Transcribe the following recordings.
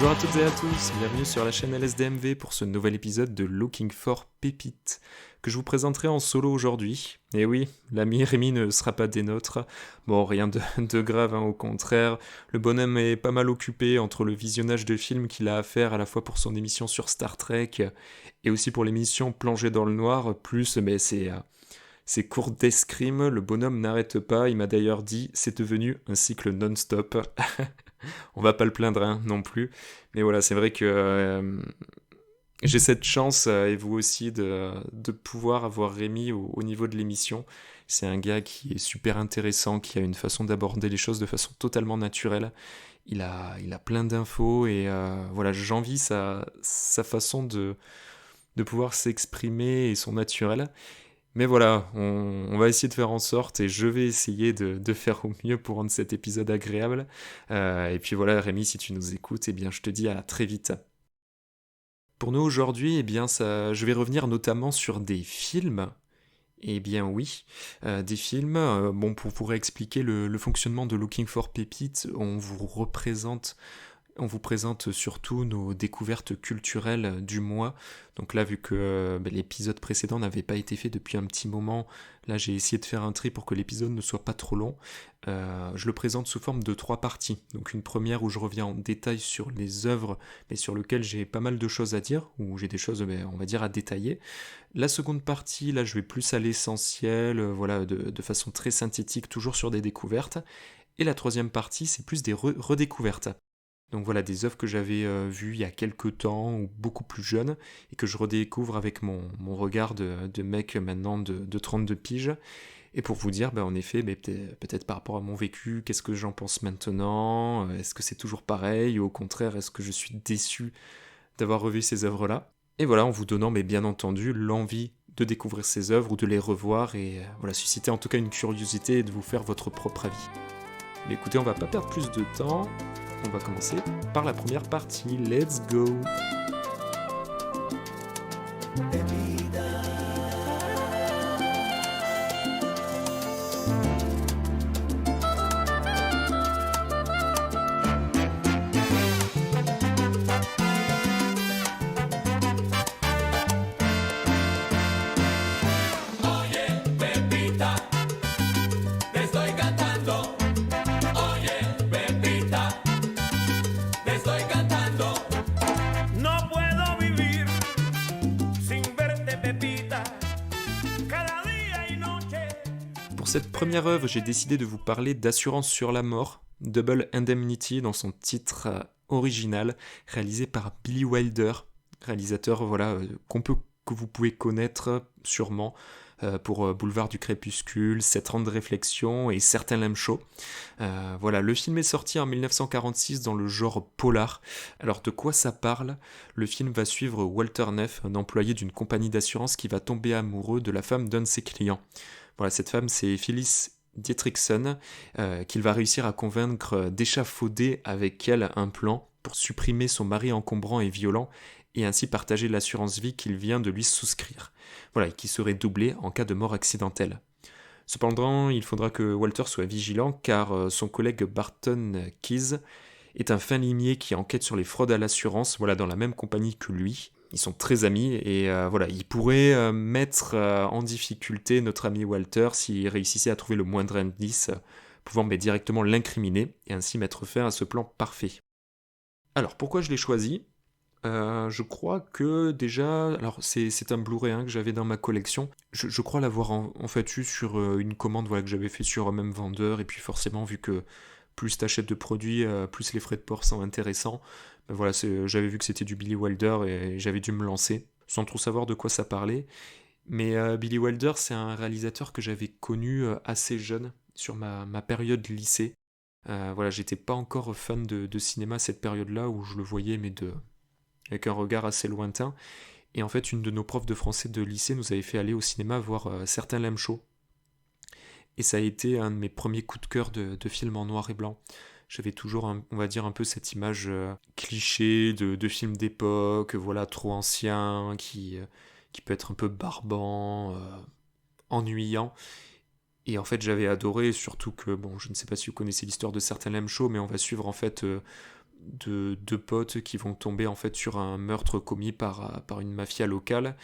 Bonjour à toutes et à tous, bienvenue sur la chaîne LSDMV pour ce nouvel épisode de Looking for Pépite, que je vous présenterai en solo aujourd'hui. Et oui, l'ami Rémi ne sera pas des nôtres. Bon, rien de grave, au contraire. Le bonhomme est pas mal occupé entre le visionnage de films qu'il a à faire à la fois pour son émission sur Star Trek et aussi pour l'émission Plongée dans le Noir, plus ses cours d'escrime. Le bonhomme n'arrête pas, il m'a d'ailleurs dit, c'est devenu un cycle non-stop. On va pas le plaindre non plus. Mais voilà, c'est vrai que j'ai cette chance, et vous aussi, de pouvoir avoir Rémi au niveau de l'émission. C'est un gars qui est super intéressant, qui a une façon d'aborder les choses de façon totalement naturelle. Il a plein d'infos et voilà, j'envie sa façon de pouvoir s'exprimer et son naturel. Mais voilà, on va essayer de faire en sorte, et je vais essayer de faire au mieux pour rendre cet épisode agréable. Et puis voilà, Rémi, si tu nous écoutes, eh bien, je te dis à très vite. Pour nous aujourd'hui, eh bien, je vais revenir notamment sur des films. Eh bien oui, des films. Bon, pour vous réexpliquer le fonctionnement de Looking for Pépite, on vous présente surtout nos découvertes culturelles du mois. Donc là, vu que l'épisode précédent n'avait pas été fait depuis un petit moment, là j'ai essayé de faire un tri pour que l'épisode ne soit pas trop long. Je le présente sous forme de 3 parties. Donc une première où je reviens en détail sur les œuvres, mais sur lesquelles j'ai pas mal de choses à dire, où j'ai des choses, on va dire, à détailler. La seconde partie, là je vais plus à l'essentiel, voilà, de façon très synthétique, toujours sur des découvertes. Et la troisième partie, c'est plus des redécouvertes. Donc voilà, des œuvres que j'avais vues il y a quelques temps, ou beaucoup plus jeune, et que je redécouvre avec mon regard de mec maintenant de 32 piges. Et pour vous dire, en effet, peut-être par rapport à mon vécu, qu'est-ce que j'en pense maintenant? Est-ce que c'est toujours pareil? Ou au contraire, est-ce que je suis déçu d'avoir revu ces œuvres-là? Et voilà, en vous donnant, mais bien entendu, l'envie de découvrir ces œuvres ou de les revoir, et voilà, susciter en tout cas une curiosité et de vous faire votre propre avis. Mais écoutez, on va pas perdre plus de temps. On va commencer par la première partie. Let's go! Pour cette première œuvre, j'ai décidé de vous parler d'Assurance sur la mort, Double Indemnity dans son titre original, réalisé par Billy Wilder, réalisateur que vous pouvez connaître sûrement pour Boulevard du Crépuscule, 7 ans de réflexion et Certains l'aiment chaud. Voilà, le film est sorti en 1946 dans le genre polar. Alors de quoi ça parle? Le film va suivre Walter Neff, un employé d'une compagnie d'assurance qui va tomber amoureux de la femme d'un de ses clients. Voilà, cette femme, c'est Phyllis Dietrichson, qu'il va réussir à convaincre d'échafauder avec elle un plan pour supprimer son mari encombrant et violent et ainsi partager l'assurance vie qu'il vient de lui souscrire. Voilà, et qui serait doublée en cas de mort accidentelle. Cependant, il faudra que Walter soit vigilant car son collègue Barton Keyes est un fin limier qui enquête sur les fraudes à l'assurance, voilà, dans la même compagnie que lui. Ils sont très amis et voilà, il pourrait mettre en difficulté notre ami Walter s'il réussissait à trouver le moindre indice pouvant directement l'incriminer et ainsi mettre fin à ce plan parfait. Alors pourquoi je l'ai choisi? Je crois que déjà, alors c'est un Blu-ray que j'avais dans ma collection. Je crois l'avoir en fait eu sur une commande, voilà, que j'avais fait sur un même vendeur, et puis forcément vu que plus t'achètes de produits, plus les frais de port sont intéressants. Voilà, j'avais vu que c'était du Billy Wilder et j'avais dû me lancer, sans trop savoir de quoi ça parlait. Mais Billy Wilder, c'est un réalisateur que j'avais connu assez jeune, sur ma période lycée. Voilà, j'étais pas encore fan de cinéma à cette période-là, où je le voyais, mais avec un regard assez lointain. Et en fait, une de nos profs de français de lycée nous avait fait aller au cinéma voir Certains l'aiment chaud. Et ça a été un de mes premiers coups de cœur de films en noir et blanc. J'avais toujours, on va dire, un peu cette image cliché de film d'époque, voilà, trop ancien, qui peut être un peu barbant, ennuyant. Et en fait, j'avais adoré, surtout que, bon, je ne sais pas si vous connaissez l'histoire de Certains l'aiment chaud, mais on va suivre en fait de deux potes qui vont tomber en fait sur un meurtre commis par une mafia locale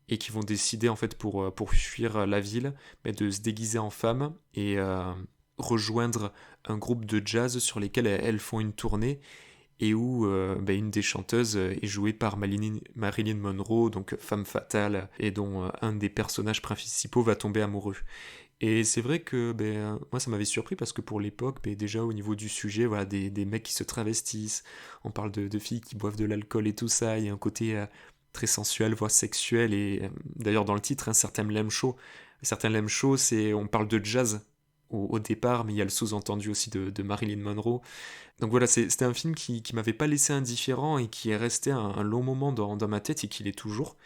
et qui vont décider en fait pour fuir la ville, mais de se déguiser en femme et rejoindre un groupe de jazz sur lesquels elles font une tournée et où une des chanteuses est jouée par Marilyn Monroe, donc femme fatale, et dont un des personnages principaux va tomber amoureux. Et c'est vrai que moi ça m'avait surpris parce que pour l'époque, déjà au niveau du sujet, voilà, des mecs qui se travestissent, on parle de filles qui boivent de l'alcool et tout ça, il y a un côté très sensuel, voire sexuel, et d'ailleurs dans le titre, certains lame show, on parle de jazz au départ, mais il y a le sous-entendu aussi de Marilyn Monroe. Donc voilà, c'était un film qui m'avait pas laissé indifférent et qui est resté un long moment dans ma tête et qui l'est toujours.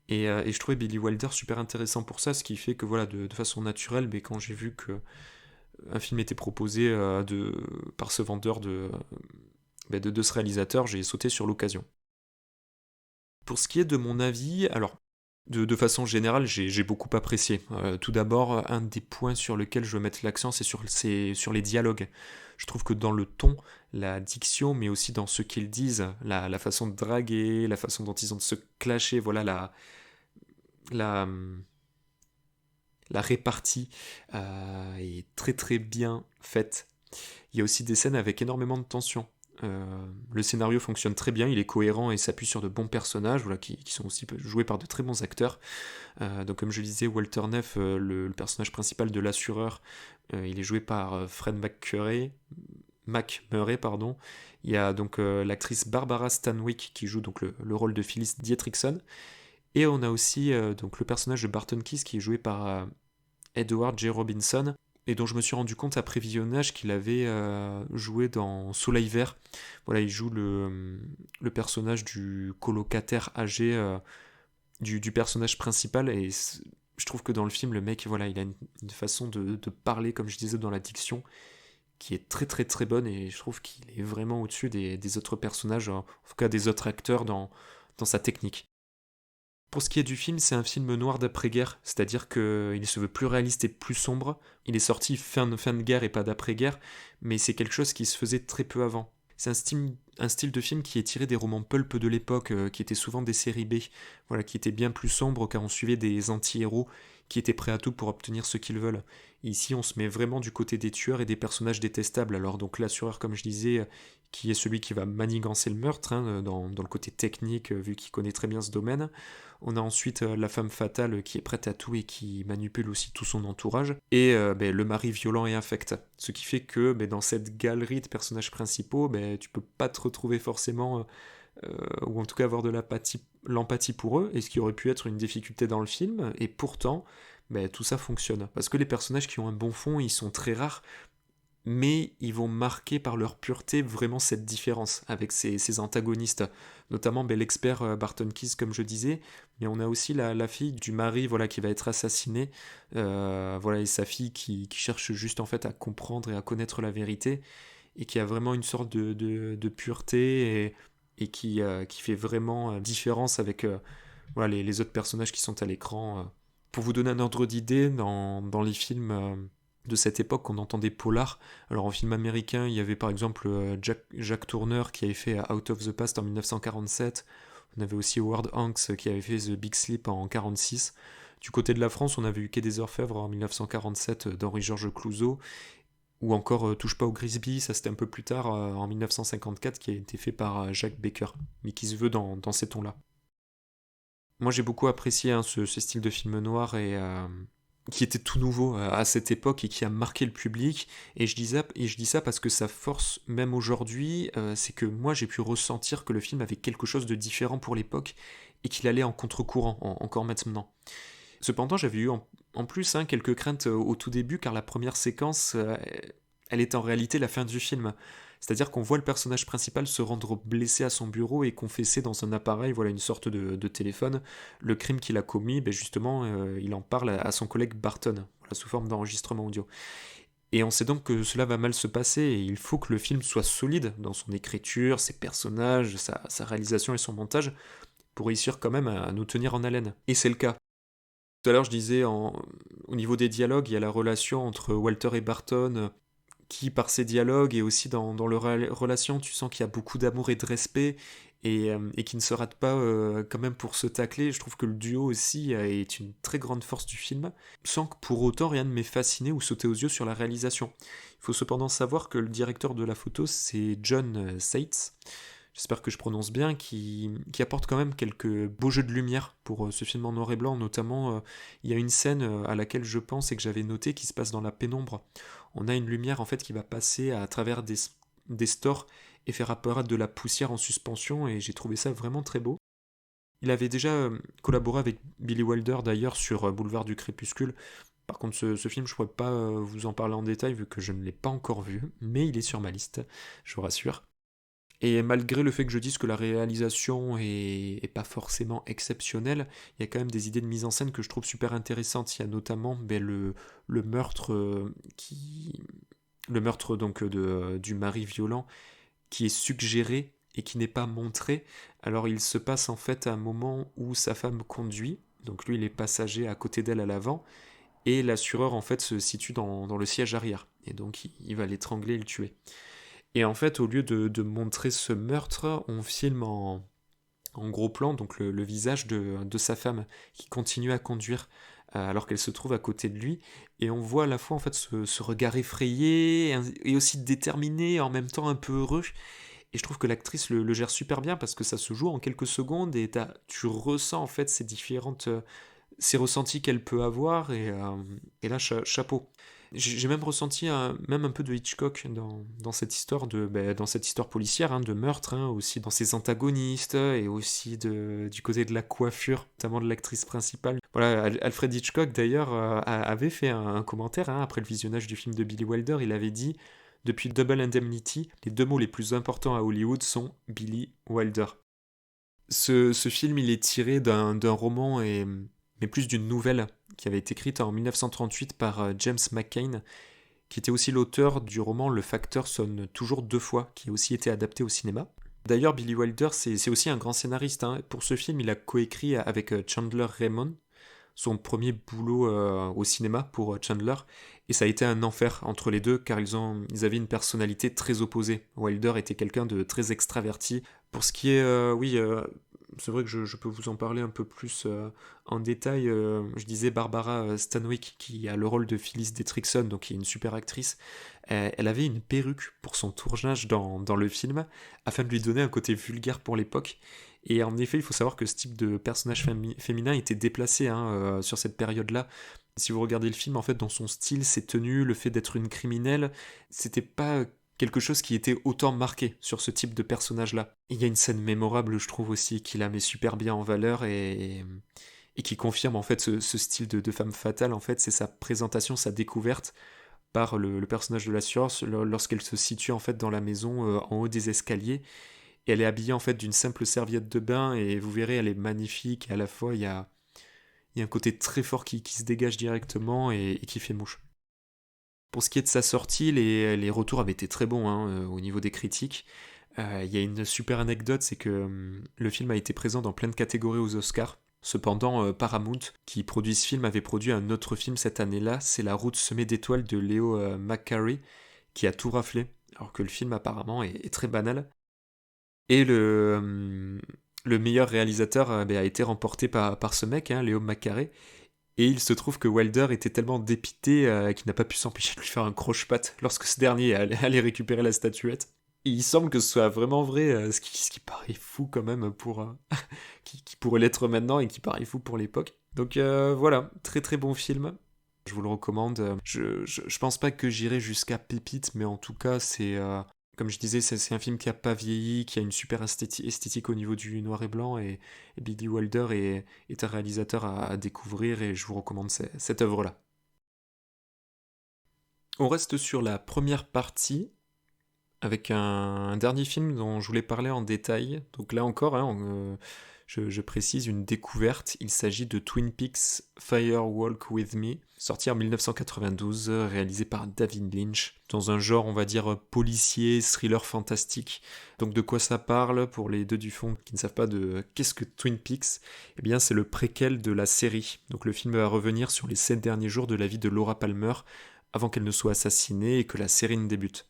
Et je trouvais Billy Wilder super intéressant pour ça, ce qui fait que voilà, de façon naturelle, quand j'ai vu que un film était proposé par ce vendeur de ce réalisateur, j'ai sauté sur l'occasion. Pour ce qui est de mon avis, alors de façon générale, j'ai beaucoup apprécié. Tout d'abord, un des points sur lesquels je veux mettre l'accent, c'est sur les dialogues. Je trouve que dans le ton, la diction, mais aussi dans ce qu'ils disent, la façon de draguer, la façon dont ils ont de se clasher, voilà, la, la répartie est très très bien faite. Il y a aussi des scènes avec énormément de tension. Le scénario fonctionne très bien, il est cohérent et s'appuie sur de bons personnages voilà, qui sont aussi joués par de très bons acteurs. Donc comme je le disais, Walter Neff, le personnage principal de l'assureur, il est joué par Fred McMurray, pardon. Il y a donc l'actrice Barbara Stanwyck qui joue donc le rôle de Phyllis Dietrichson. Et on a aussi donc le personnage de Barton Keys qui est joué par Edward J. Robinson, et dont je me suis rendu compte après visionnage qu'il avait joué dans Soleil Vert. Voilà, il joue le personnage du colocataire âgé du personnage principal, et je trouve que dans le film, le mec, voilà, il a une façon de parler, comme je disais, dans la diction, qui est très très très bonne, et je trouve qu'il est vraiment au-dessus des autres personnages, en tout cas des autres acteurs dans sa technique. Pour ce qui est du film, c'est un film noir d'après-guerre, c'est-à-dire qu'il se veut plus réaliste et plus sombre. Il est sorti fin de guerre et pas d'après-guerre, mais c'est quelque chose qui se faisait très peu avant. C'est un style de film qui est tiré des romans pulp de l'époque, qui étaient souvent des séries B, voilà, qui étaient bien plus sombres car on suivait des anti-héros qui étaient prêts à tout pour obtenir ce qu'ils veulent. Ici, on se met vraiment du côté des tueurs et des personnages détestables. Alors donc l'assureur, comme je disais, qui est celui qui va manigancer le meurtre, hein, dans le côté technique, vu qu'il connaît très bien ce domaine. On a ensuite la femme fatale qui est prête à tout et qui manipule aussi tout son entourage. Et le mari violent et infect. Ce qui fait que dans cette galerie de personnages principaux, tu peux pas te retrouver forcément, ou en tout cas avoir de l'empathie pour eux, et ce qui aurait pu être une difficulté dans le film. Et pourtant, tout ça fonctionne. Parce que les personnages qui ont un bon fond, ils sont très rares, mais ils vont marquer par leur pureté vraiment cette différence avec ces antagonistes, notamment l'expert Barton Keys comme je disais, mais on a aussi la fille du mari voilà, qui va être assassinée, voilà, et sa fille qui cherche juste en fait à comprendre et à connaître la vérité, et qui a vraiment une sorte de pureté et qui fait vraiment différence avec voilà, les autres personnages qui sont à l'écran. Pour vous donner un ordre d'idée, dans les films de cette époque, on entendait polar. Alors en film américain, il y avait par exemple Jack Turner qui avait fait Out of the Past en 1947. On avait aussi Howard Hanks qui avait fait The Big Sleep en 1946. Du côté de la France, on avait eu Quai des Orfèvres en 1947 d'Henri-Georges Clouzot, ou encore Touche pas au Grisby, ça c'était un peu plus tard, en 1954, qui a été fait par Jacques Becker, mais qui se veut dans ces tons-là. Moi j'ai beaucoup apprécié hein, ce style de film noir et qui était tout nouveau à cette époque et qui a marqué le public. Et je dis ça parce que sa force, même aujourd'hui, c'est que moi j'ai pu ressentir que le film avait quelque chose de différent pour l'époque et qu'il allait en contre-courant, encore maintenant. Cependant, j'avais eu en plus hein, quelques craintes au tout début car la première séquence, elle est en réalité la fin du film. C'est-à-dire qu'on voit le personnage principal se rendre blessé à son bureau et confesser dans un appareil, voilà une sorte de téléphone, le crime qu'il a commis. Justement, il en parle à son collègue Barton, voilà, sous forme d'enregistrement audio. Et on sait donc que cela va mal se passer et il faut que le film soit solide dans son écriture, ses personnages, sa réalisation et son montage pour réussir quand même à nous tenir en haleine. Et c'est le cas. Tout à l'heure, je disais, au niveau des dialogues, il y a la relation entre Walter et Barton qui, par ses dialogues et aussi dans leur relation, tu sens qu'il y a beaucoup d'amour et de respect, et qui ne se rate pas quand même pour se tacler. Je trouve que le duo aussi est une très grande force du film, sans que pour autant rien ne m'ait fasciné ou sauté aux yeux sur la réalisation. Il faut cependant savoir que le directeur de la photo, c'est John Seitz, j'espère que je prononce bien, qui apporte quand même quelques beaux jeux de lumière pour ce film en noir et blanc. Notamment, il y a une scène à laquelle je pense et que j'avais noté qui se passe dans la pénombre. On a une lumière en fait qui va passer à travers des stores et faire apparaître de la poussière en suspension, et j'ai trouvé ça vraiment très beau. Il avait déjà collaboré avec Billy Wilder d'ailleurs sur Boulevard du Crépuscule. Par contre, ce film, je ne pourrais pas vous en parler en détail vu que je ne l'ai pas encore vu, mais il est sur ma liste, je vous rassure. Et malgré le fait que je dise que la réalisation est pas forcément exceptionnelle, il y a quand même des idées de mise en scène que je trouve super intéressantes. Il y a notamment le meurtre le meurtre donc du mari violent qui est suggéré et qui n'est pas montré. Alors il se passe en fait à un moment où sa femme conduit, donc lui il est passager à côté d'elle à l'avant, et l'assureur en fait se situe dans le siège arrière. Et donc il va l'étrangler et le tuer. Et en fait, au lieu de montrer ce meurtre, on filme en gros plan donc le visage de sa femme qui continue à conduire alors qu'elle se trouve à côté de lui. Et on voit à la fois en fait ce regard effrayé et aussi déterminé, en même temps un peu heureux. Et je trouve que l'actrice le gère super bien parce que ça se joue en quelques secondes et tu ressens en fait ces ressentis qu'elle peut avoir, et là chapeau. J'ai même ressenti même un peu de Hitchcock dans cette histoire dans cette histoire policière de meurtre, aussi dans ses antagonistes et aussi du côté de la coiffure, notamment de l'actrice principale. Voilà, Alfred Hitchcock d'ailleurs avait fait un commentaire après le visionnage du film de Billy Wilder. Il avait dit: depuis Double Indemnity, les deux mots les plus importants à Hollywood sont Billy Wilder. Ce film, il est tiré d'un roman, mais plus d'une nouvelle qui avait été écrite en 1938 par James McCain, qui était aussi l'auteur du roman Le facteur sonne toujours deux fois, qui a aussi été adapté au cinéma. D'ailleurs, Billy Wilder, c'est aussi un grand scénariste. Pour ce film, il a coécrit avec Chandler Raymond, son premier boulot au cinéma pour Chandler, et ça a été un enfer entre les deux car ils avaient une personnalité très opposée. Wilder était quelqu'un de très extraverti. Pour ce qui est, c'est vrai que je peux vous en parler un peu plus en détail. Je disais Barbara Stanwyck, qui a le rôle de Phyllis Dietrichson, donc qui est une super actrice. Elle avait une perruque pour son tournage dans le film, afin de lui donner un côté vulgaire pour l'époque. Et en effet, il faut savoir que ce type de personnage féminin était déplacé sur cette période-là. Si vous regardez le film, en fait, dans son style, ses tenues, le fait d'être une criminelle, c'était pas quelque chose qui était autant marqué sur ce type de personnage-là. Il y a une scène mémorable, je trouve aussi, qui la met super bien en valeur et qui confirme en fait ce style de femme fatale. En fait, c'est sa présentation, sa découverte par le personnage de la science lorsqu'elle se situe en fait dans la maison en haut des escaliers. Et elle est habillée en fait d'une simple serviette de bain, et vous verrez, elle est magnifique, et à la fois il y a un côté très fort qui se dégage directement et qui fait mouche. Pour ce qui est de sa sortie, les retours avaient été très bons au niveau des critiques. Il y a une super anecdote, c'est que le film a été présent dans plein de catégories aux Oscars. Cependant, Paramount, qui produit ce film, avait produit un autre film cette année-là, c'est La route semée d'étoiles de Leo McCarey, qui a tout raflé, alors que le film apparemment est très banal. Et le meilleur réalisateur a été remporté par ce mec, Léo McCarey. Et il se trouve que Wilder était tellement dépité qu'il n'a pas pu s'empêcher de lui faire un croche-patte lorsque ce dernier allait récupérer la statuette. Et il semble que ce soit vraiment vrai, ce qui paraît fou quand même qui pourrait l'être maintenant et qui paraît fou pour l'époque. Donc voilà, très très bon film. Je vous le recommande. Je pense pas que j'irai jusqu'à Pépite, mais en tout cas, comme je disais, c'est un film qui a pas vieilli, qui a une super esthétique au niveau du noir et blanc, et Billy Wilder est un réalisateur à découvrir, et je vous recommande cette œuvre-là. On reste sur la première partie, avec un dernier film dont je voulais parler en détail. Donc là encore, je précise une découverte. Il s'agit de Twin Peaks Fire Walk With Me, sorti en 1992, réalisé par David Lynch, dans un genre, on va dire, policier, thriller fantastique. Donc de quoi ça parle, pour les deux du fond qui ne savent pas de qu'est-ce que Twin Peaks? Eh bien, c'est le préquel de la série. Donc le film va revenir sur les 7 derniers jours de la vie de Laura Palmer, avant qu'elle ne soit assassinée et que la série ne débute.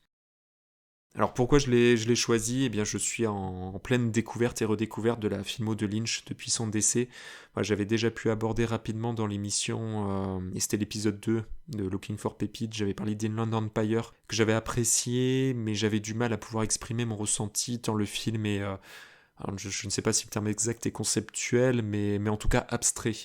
Alors pourquoi je l'ai choisi? Eh bien je suis en pleine découverte et redécouverte de la filmo de Lynch depuis son décès. Moi, j'avais déjà pu aborder rapidement dans l'émission, et c'était l'épisode 2 de Looking for Pepite, j'avais parlé d'Inland Empire, que j'avais apprécié, mais j'avais du mal à pouvoir exprimer mon ressenti tant le film est... alors je ne sais pas si le terme exact est conceptuel, mais en tout cas abstrait.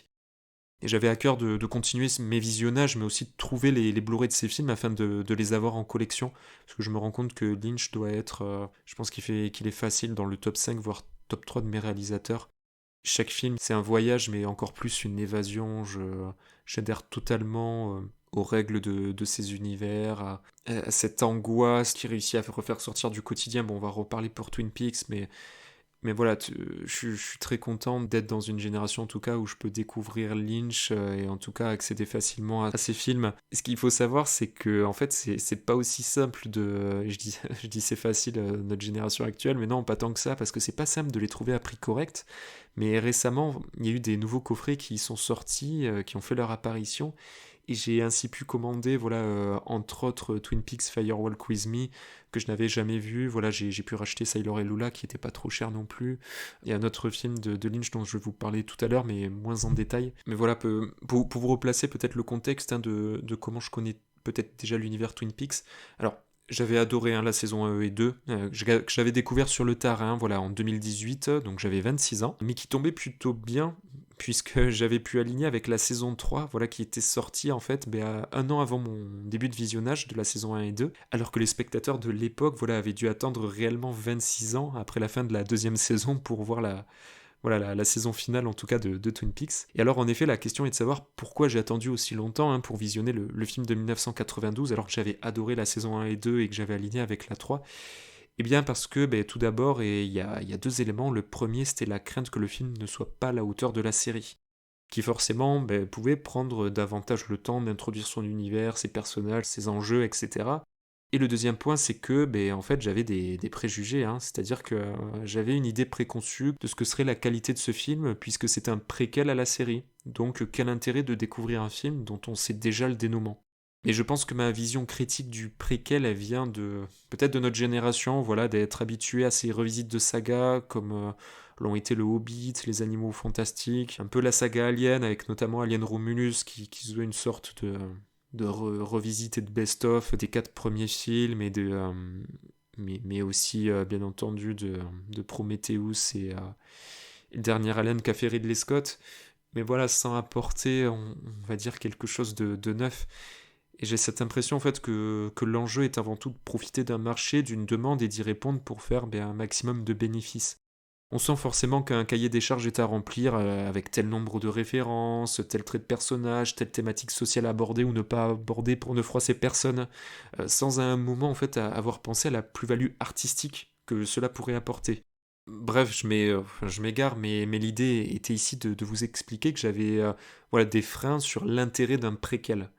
Et j'avais à cœur de continuer mes visionnages, mais aussi de trouver les Blu-ray de ces films afin de les avoir en collection. Parce que je me rends compte que Lynch doit être, je pense qu'il est facile dans le top 5, voire top 3 de mes réalisateurs. Chaque film, c'est un voyage, mais encore plus une évasion. J'adhère totalement aux règles de ces univers, à cette angoisse qui réussit à refaire sortir du quotidien. Bon, on va reparler pour Twin Peaks, mais voilà, je suis très content d'être dans une génération en tout cas où je peux découvrir Lynch et en tout cas accéder facilement à ces films. Ce qu'il faut savoir, c'est que en fait, c'est pas aussi simple de. Je dis, je dis c'est facile, notre génération actuelle, mais non, pas tant que ça, parce que c'est pas simple de les trouver à prix correct. Mais récemment, il y a eu des nouveaux coffrets qui sont sortis, qui ont fait leur apparition. Et j'ai ainsi pu commander, voilà, entre autres Twin Peaks Firewalk With Me, que je n'avais jamais vu. Voilà, j'ai pu racheter Sailor et Lula, qui était pas trop cher non plus. Il y a un autre film de Lynch dont je vais vous parler tout à l'heure, mais moins en détail. Mais voilà, pour vous replacer peut-être le contexte hein, de comment je connais peut-être déjà l'univers Twin Peaks. Alors, j'avais adoré hein, la saison 1 et 2, que j'avais découvert sur le tard, hein, voilà, en 2018, donc j'avais 26 ans, mais qui tombait plutôt bien, puisque j'avais pu aligner avec la saison 3, voilà, qui était sortie en fait un an avant mon début de visionnage de la saison 1 et 2, alors que les spectateurs de l'époque voilà, avaient dû attendre réellement 26 ans après la fin de la deuxième saison pour voir la saison finale en tout cas de Twin Peaks. Et alors en effet la question est de savoir pourquoi j'ai attendu aussi longtemps hein, pour visionner le film de 1992 alors que j'avais adoré la saison 1 et 2 et que j'avais aligné avec la 3. Eh bien parce que tout d'abord, et il y a deux éléments. Le premier c'était la crainte que le film ne soit pas à la hauteur de la série, qui forcément pouvait prendre davantage le temps d'introduire son univers, ses personnages, ses enjeux, etc. Et le deuxième point, c'est que en fait, j'avais des préjugés, hein. C'est-à-dire que j'avais une idée préconçue de ce que serait la qualité de ce film, puisque c'est un préquel à la série. Donc, quel intérêt de découvrir un film dont on sait déjà le dénouement. Mais je pense que ma vision critique du préquel, elle vient de peut-être de notre génération, voilà, d'être habitué à ces revisites de sagas comme l'ont été le Hobbit, les Animaux Fantastiques, un peu la saga Alien avec notamment Alien Romulus qui se veut une sorte de revisite et de best-of des 4 premiers films mais aussi bien entendu de Prometheus et le dernier Alien qu'a fait Ridley Scott. Mais voilà, sans apporter, on va dire, quelque chose de neuf. Et j'ai cette impression en fait que l'enjeu est avant tout de profiter d'un marché, d'une demande et d'y répondre pour faire un maximum de bénéfices. On sent forcément qu'un cahier des charges est à remplir avec tel nombre de références, tel trait de personnage, telle thématique sociale à aborder ou ne pas aborder pour ne froisser personne, sans à un moment en fait avoir pensé à la plus-value artistique que cela pourrait apporter. Bref, je m'égare, mais l'idée était ici de vous expliquer que j'avais voilà, des freins sur l'intérêt d'un préquel.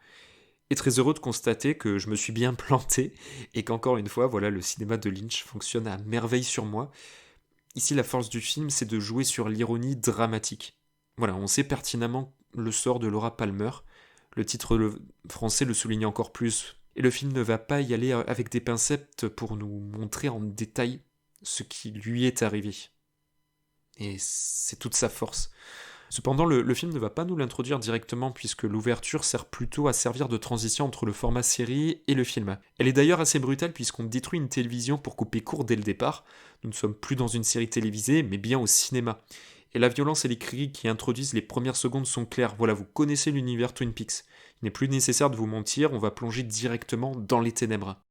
Et très heureux de constater que je me suis bien planté et qu'encore une fois, voilà, le cinéma de Lynch fonctionne à merveille sur moi. Ici, la force du film, c'est de jouer sur l'ironie dramatique. Voilà, on sait pertinemment le sort de Laura Palmer. Le titre français le souligne encore plus. Et le film ne va pas y aller avec des pincettes pour nous montrer en détail ce qui lui est arrivé. Et c'est toute sa force. Cependant, le film ne va pas nous l'introduire directement puisque l'ouverture sert plutôt à servir de transition entre le format série et le film. Elle est d'ailleurs assez brutale puisqu'on détruit une télévision pour couper court dès le départ. Nous ne sommes plus dans une série télévisée mais bien au cinéma. Et la violence et les cris qui introduisent les premières secondes sont clairs. Voilà, vous connaissez l'univers Twin Peaks. Il n'est plus nécessaire de vous mentir, on va plonger directement dans les ténèbres.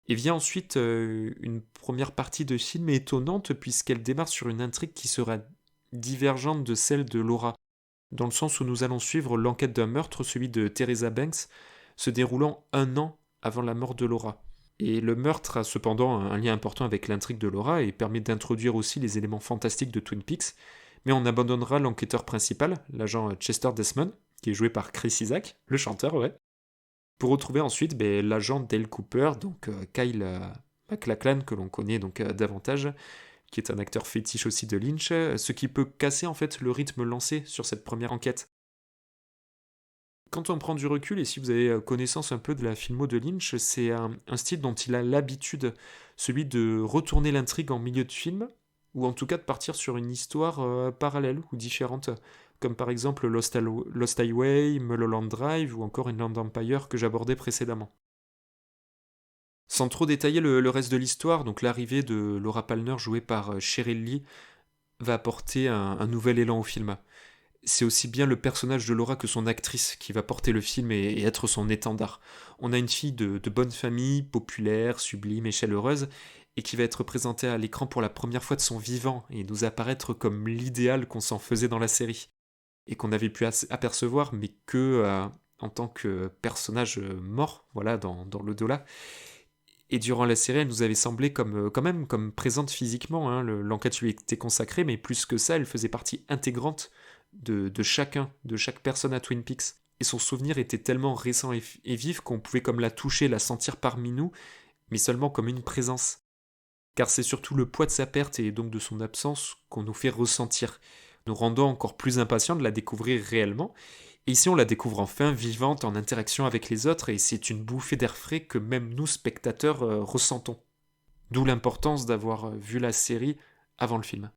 Et vient ensuite une première partie de film étonnante puisqu'elle démarre sur une intrigue qui sera divergente de celle de Laura, dans le sens où nous allons suivre l'enquête d'un meurtre, celui de Teresa Banks, se déroulant un an avant la mort de Laura. Et le meurtre a cependant un lien important avec l'intrigue de Laura et permet d'introduire aussi les éléments fantastiques de Twin Peaks, mais on abandonnera l'enquêteur principal, l'agent Chester Desmond, qui est joué par Chris Isaak, le chanteur, ouais, pour retrouver ensuite l'agent Dale Cooper, donc Kyle MacLachlan, que l'on connaît donc davantage, qui est un acteur fétiche aussi de Lynch, ce qui peut casser en fait le rythme lancé sur cette première enquête. Quand on prend du recul et si vous avez connaissance un peu de la filmo de Lynch, c'est un style dont il a l'habitude, celui de retourner l'intrigue en milieu de film, ou en tout cas de partir sur une histoire parallèle ou différente, comme par exemple Lost Highway, Mulholland Drive ou encore Inland Empire que j'abordais précédemment. Sans trop détailler le reste de l'histoire, donc l'arrivée de Laura Palmer jouée par Cheryl Lee va apporter un nouvel élan au film. C'est aussi bien le personnage de Laura que son actrice qui va porter le film et être son étendard. On a une fille de bonne famille, populaire, sublime et chaleureuse, et qui va être présentée à l'écran pour la première fois de son vivant et nous apparaître comme l'idéal qu'on s'en faisait dans la série, et qu'on avait pu apercevoir, mais que en tant que personnage mort, voilà, dans l'au-delà. Et durant la série, elle nous avait semblé comme, quand même comme présente physiquement, hein, l'enquête lui était consacrée, mais plus que ça, elle faisait partie intégrante de chacun, de chaque personne à Twin Peaks. Et son souvenir était tellement récent et vif qu'on pouvait comme la toucher, la sentir parmi nous, mais seulement comme une présence. Car c'est surtout le poids de sa perte et donc de son absence qu'on nous fait ressentir, nous rendant encore plus impatients de la découvrir réellement. Et ici, on la découvre enfin vivante en interaction avec les autres, et c'est une bouffée d'air frais que même nous, spectateurs, ressentons. D'où l'importance d'avoir vu la série avant le film.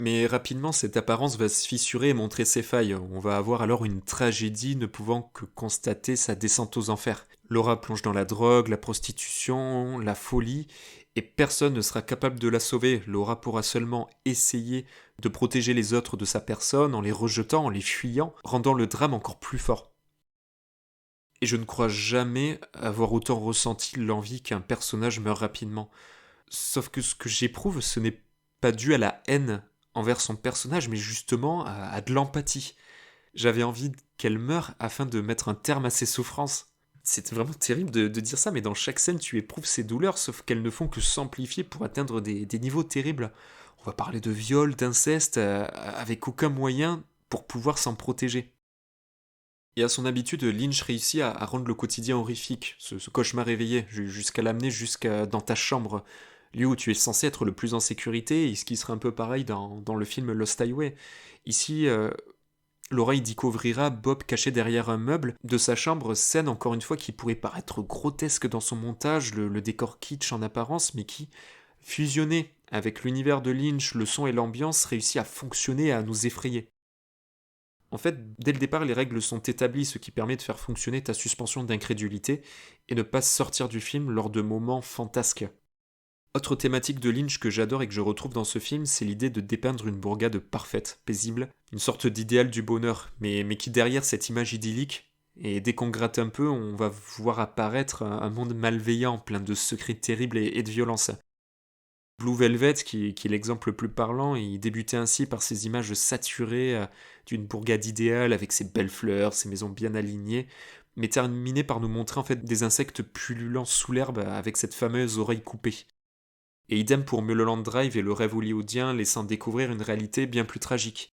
Mais rapidement, cette apparence va se fissurer et montrer ses failles. On va avoir alors une tragédie ne pouvant que constater sa descente aux enfers. Laura plonge dans la drogue, la prostitution, la folie, et personne ne sera capable de la sauver. Laura pourra seulement essayer de protéger les autres de sa personne en les rejetant, en les fuyant, rendant le drame encore plus fort. Et je ne crois jamais avoir autant ressenti l'envie qu'un personnage meure rapidement. Sauf que ce que j'éprouve, ce n'est pas dû à la haine envers son personnage, mais justement à de l'empathie. J'avais envie qu'elle meure afin de mettre un terme à ses souffrances. C'est vraiment terrible de dire ça, mais dans chaque scène, tu éprouves ces douleurs, sauf qu'elles ne font que s'amplifier pour atteindre des niveaux terribles. On va parler de viol, d'inceste, avec aucun moyen pour pouvoir s'en protéger. Et à son habitude, Lynch réussit à rendre le quotidien horrifique, ce cauchemar réveillé, jusqu'à l'amener jusqu'à dans ta chambre, lieu où tu es censé être le plus en sécurité, et ce qui serait un peu pareil dans le film Lost Highway. Ici, Laura y découvrira Bob caché derrière un meuble de sa chambre, scène encore une fois qui pourrait paraître grotesque dans son montage, le décor kitsch en apparence, mais qui, fusionné avec l'univers de Lynch, le son et l'ambiance, réussit à fonctionner et à nous effrayer. En fait, dès le départ, les règles sont établies, ce qui permet de faire fonctionner ta suspension d'incrédulité et ne pas sortir du film lors de moments fantasques. Autre thématique de Lynch que j'adore et que je retrouve dans ce film, c'est l'idée de dépeindre une bourgade parfaite, paisible, une sorte d'idéal du bonheur, mais qui derrière cette image idyllique, et dès qu'on gratte un peu, on va voir apparaître un monde malveillant, plein de secrets terribles et de violence. Blue Velvet, qui est l'exemple le plus parlant, il débutait ainsi par ces images saturées d'une bourgade idéale avec ses belles fleurs, ses maisons bien alignées, mais terminé par nous montrer en fait des insectes pullulants sous l'herbe avec cette fameuse oreille coupée. Et idem pour Mulholland Drive et le rêve hollywoodien laissant découvrir une réalité bien plus tragique.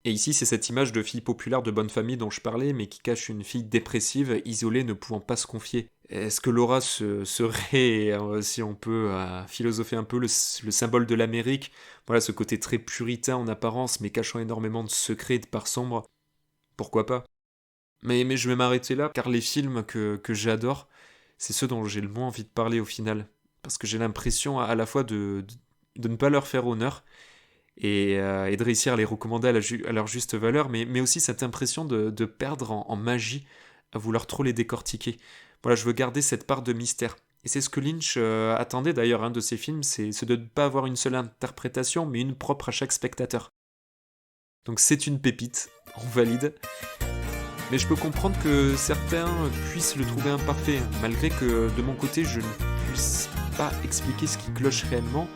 Et ici, c'est cette image de fille populaire de bonne famille dont je parlais, mais qui cache une fille dépressive, isolée, ne pouvant pas se confier. Est-ce que Laura serait, si on peut philosopher un peu, le symbole de l'Amérique? Voilà, ce côté très puritain en apparence, mais cachant énormément de secrets et de parts sombres. Pourquoi pas? Mais je vais m'arrêter là, car les films que j'adore, c'est ceux dont j'ai le moins envie de parler au final. Parce que j'ai l'impression à la fois de ne pas leur faire honneur, et de réussir à les recommander à leur juste valeur, mais aussi cette impression de perdre en magie à vouloir trop les décortiquer. Voilà, je veux garder cette part de mystère. Et c'est ce que Lynch attendait d'ailleurs de ses films, c'est de ne pas avoir une seule interprétation, mais une propre à chaque spectateur. Donc c'est une pépite, on valide. Mais je peux comprendre que certains puissent le trouver imparfait, malgré que de mon côté je ne puisse pas expliquer ce qui cloche réellement,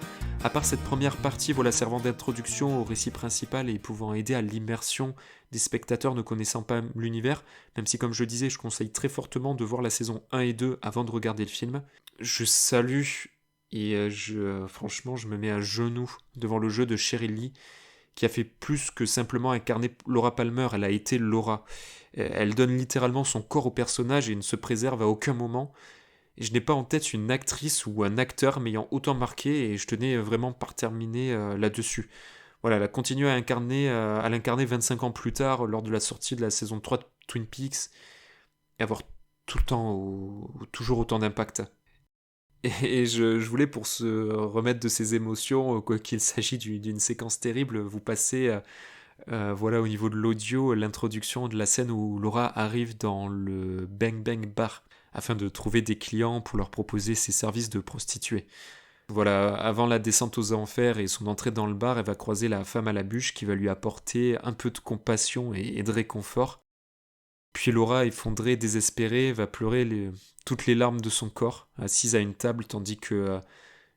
à part cette première partie voilà, servant d'introduction au récit principal et pouvant aider à l'immersion des spectateurs ne connaissant pas l'univers, même si comme je disais, je conseille très fortement de voir la saison 1 et 2 avant de regarder le film. Je salue et franchement je me mets à genoux devant le jeu de Cheryl Lee, qui a fait plus que simplement incarner Laura Palmer, elle a été Laura. Elle donne littéralement son corps au personnage et ne se préserve à aucun moment. Et je n'ai pas en tête une actrice ou un acteur m'ayant autant marqué et je tenais vraiment par terminer là-dessus. Voilà, elle a continué à l'incarner 25 ans plus tard lors de la sortie de la saison 3 de Twin Peaks et avoir tout le temps toujours autant d'impact. Et je voulais, pour se remettre de ces émotions, quoi qu'il s'agisse d'une séquence terrible, vous passer, voilà, au niveau de l'audio, l'introduction de la scène où Laura arrive dans le Bang Bang Bar afin de trouver des clients pour leur proposer ses services de prostituée. Voilà, avant la descente aux enfers et son entrée dans le bar, elle va croiser la femme à la bûche qui va lui apporter un peu de compassion et de réconfort. Puis Laura, effondrée, désespérée, va pleurer toutes les larmes de son corps, assise à une table, tandis que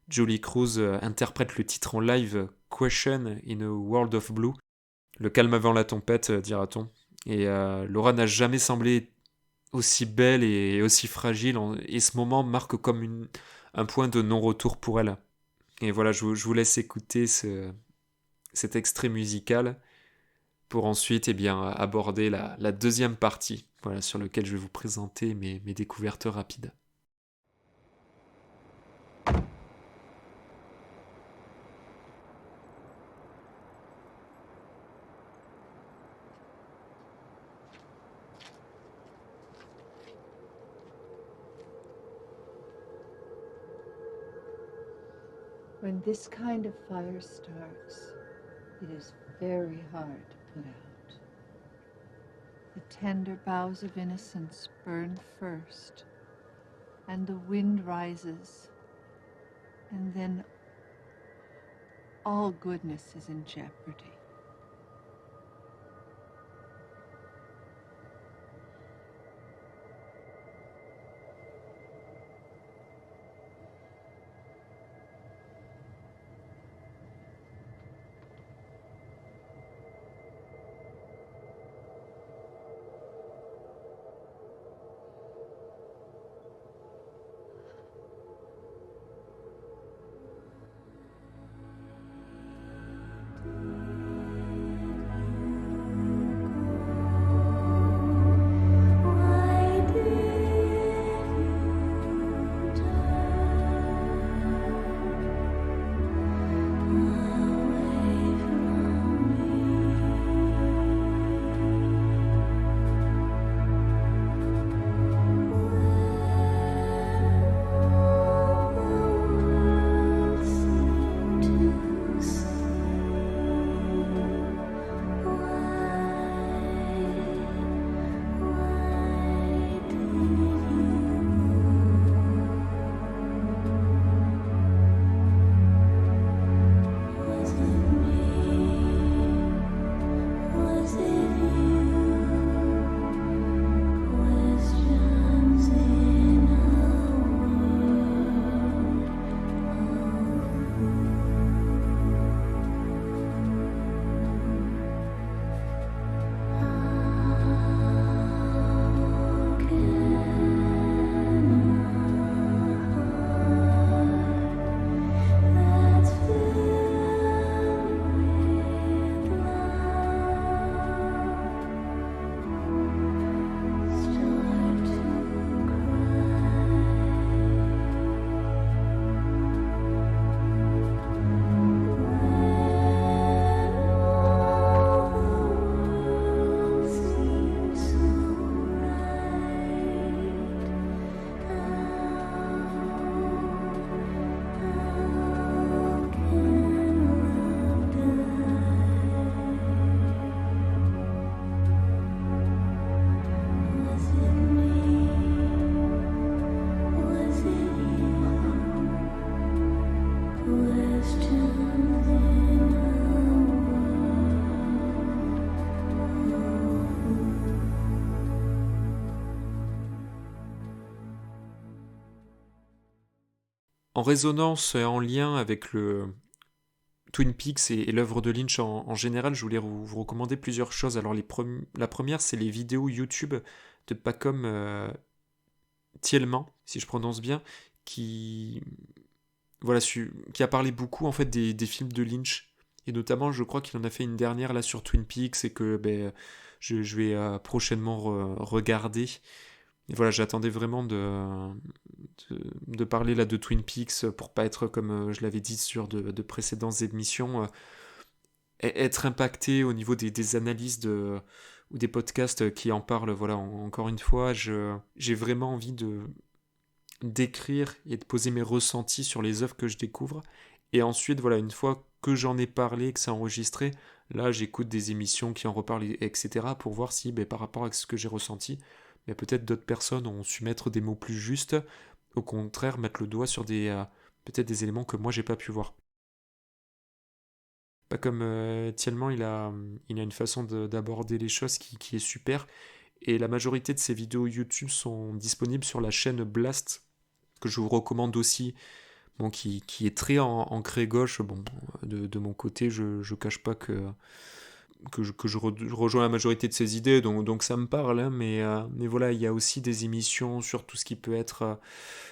Julie Cruz interprète le titre en live Question in a World of Blue, le calme avant la tempête, dira-t-on. Et Laura n'a jamais semblé aussi belle et aussi fragile, et ce moment marque comme un point de non-retour pour elle. Et voilà, je vous laisse écouter cet extrait musical pour ensuite aborder la deuxième partie, voilà, sur lequel je vais vous présenter mes découvertes rapides. When this kind of fire starts, it is very hard to put out. The tender boughs of innocence burn first, and the wind rises, and then all goodness is in jeopardy. En résonance et en lien avec le Twin Peaks et l'œuvre de Lynch en général, je voulais vous recommander plusieurs choses. Alors la première, c'est les vidéos YouTube de Pacom Thielman, si je prononce bien, qui, voilà, qui a parlé beaucoup en fait des films de Lynch. Et notamment, je crois qu'il en a fait une dernière là sur Twin Peaks et que je vais prochainement regarder. Et voilà, j'attendais vraiment de parler là de Twin Peaks pour pas être, comme je l'avais dit sur de précédentes émissions, être impacté au niveau des analyses ou des podcasts qui en parlent. Voilà, encore une fois, j'ai vraiment envie d'écrire et de poser mes ressentis sur les œuvres que je découvre. Et ensuite, voilà, une fois que j'en ai parlé, que c'est enregistré, là, j'écoute des émissions qui en reparlent, etc., pour voir si, par rapport à ce que j'ai ressenti, peut-être d'autres personnes ont su mettre des mots plus justes, au contraire, mettre le doigt sur peut-être des éléments que moi, j'ai pas pu voir. Pas comme Tielman, il a une façon d'aborder les choses qui est super. Et la majorité de ses vidéos YouTube sont disponibles sur la chaîne Blast, que je vous recommande aussi, bon, qui est très ancré gauche. Bon, de mon côté, je cache pas que je rejoins la majorité de ses idées, donc ça me parle, hein, mais voilà, il y a aussi des émissions sur tout ce qui peut être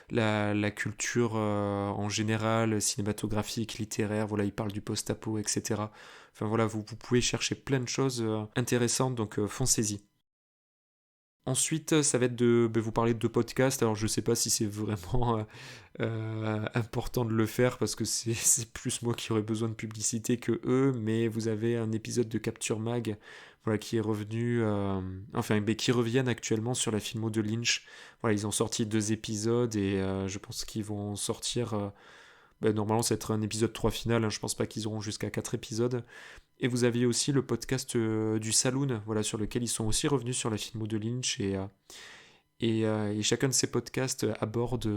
la culture en général, cinématographique, littéraire, voilà, il parle du post-apo, etc. Enfin voilà, vous pouvez chercher plein de choses intéressantes, donc foncez-y. Ensuite, ça va être de vous parler de podcasts. Alors, je sais pas si c'est vraiment important de le faire parce que c'est plus moi qui aurais besoin de publicité que eux, mais vous avez un épisode de Capture Mag, voilà, qui est revenu, qui reviennent actuellement sur la filmo de Lynch. Voilà, ils ont sorti 2 épisodes et je pense qu'ils vont sortir. Normalement, ça va être un épisode 3 final. Hein, je pense pas qu'ils auront jusqu'à 4 épisodes. Et vous aviez aussi le podcast du Saloon, voilà, sur lequel ils sont aussi revenus sur la filmo de Lynch. Et chacun de ces podcasts aborde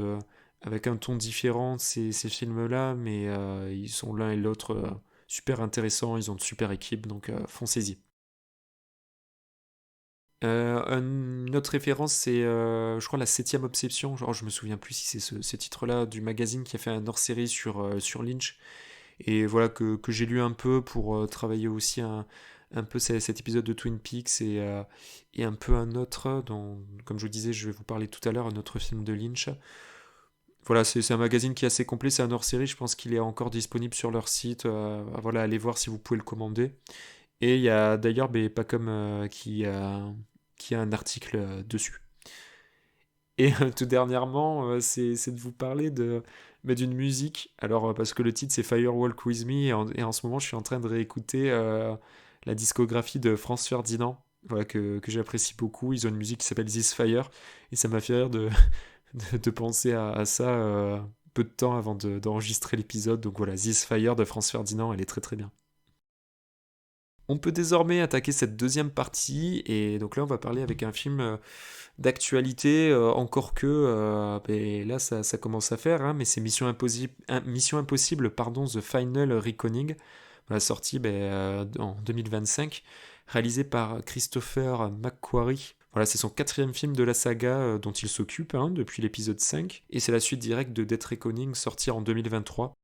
avec un ton différent ces films-là, mais ils sont l'un et l'autre super intéressants, ils ont de super équipes, donc foncez-y. Une autre référence, c'est, je crois, la septième Obsession. Genre, je me souviens plus si c'est ce titre-là du magazine qui a fait un hors-série sur Lynch. Et voilà, que j'ai lu un peu pour travailler aussi un peu cet épisode de Twin Peaks et un peu un autre, dont, comme je vous disais, je vais vous parler tout à l'heure, un autre film de Lynch. Voilà, c'est un magazine qui est assez complet, c'est un hors-série, je pense qu'il est encore disponible sur leur site. Voilà, allez voir si vous pouvez le commander. Et il y a d'ailleurs Pacom qui a un article dessus. Et tout dernièrement, c'est de vous parler d'une musique. Alors, parce que le titre c'est Firewalk With Me, et en ce moment je suis en train de réécouter la discographie de Franz Ferdinand, voilà, que j'apprécie beaucoup. Ils ont une musique qui s'appelle This Fire, et ça m'a fait rire de penser à ça peu de temps avant d'enregistrer l'épisode. Donc voilà, This Fire de Franz Ferdinand, elle est très très bien. On peut désormais attaquer cette deuxième partie, et donc là on va parler avec un film d'actualité, encore que là ça commence à faire, hein, mais c'est Mission Impossible, pardon, The Final Reckoning, voilà, sorti en 2025, réalisé par Christopher McQuarrie. Voilà, c'est son 4e film de la saga dont il s'occupe, hein, depuis l'épisode 5, et c'est la suite directe de Death Reckoning, sorti en 2023.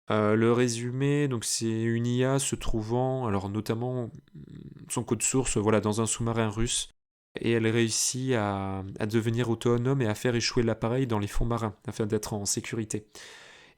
Le résumé, donc c'est une IA se trouvant, alors notamment son code source, voilà, dans un sous-marin russe, et elle réussit à devenir autonome et à faire échouer l'appareil dans les fonds marins afin d'être en sécurité.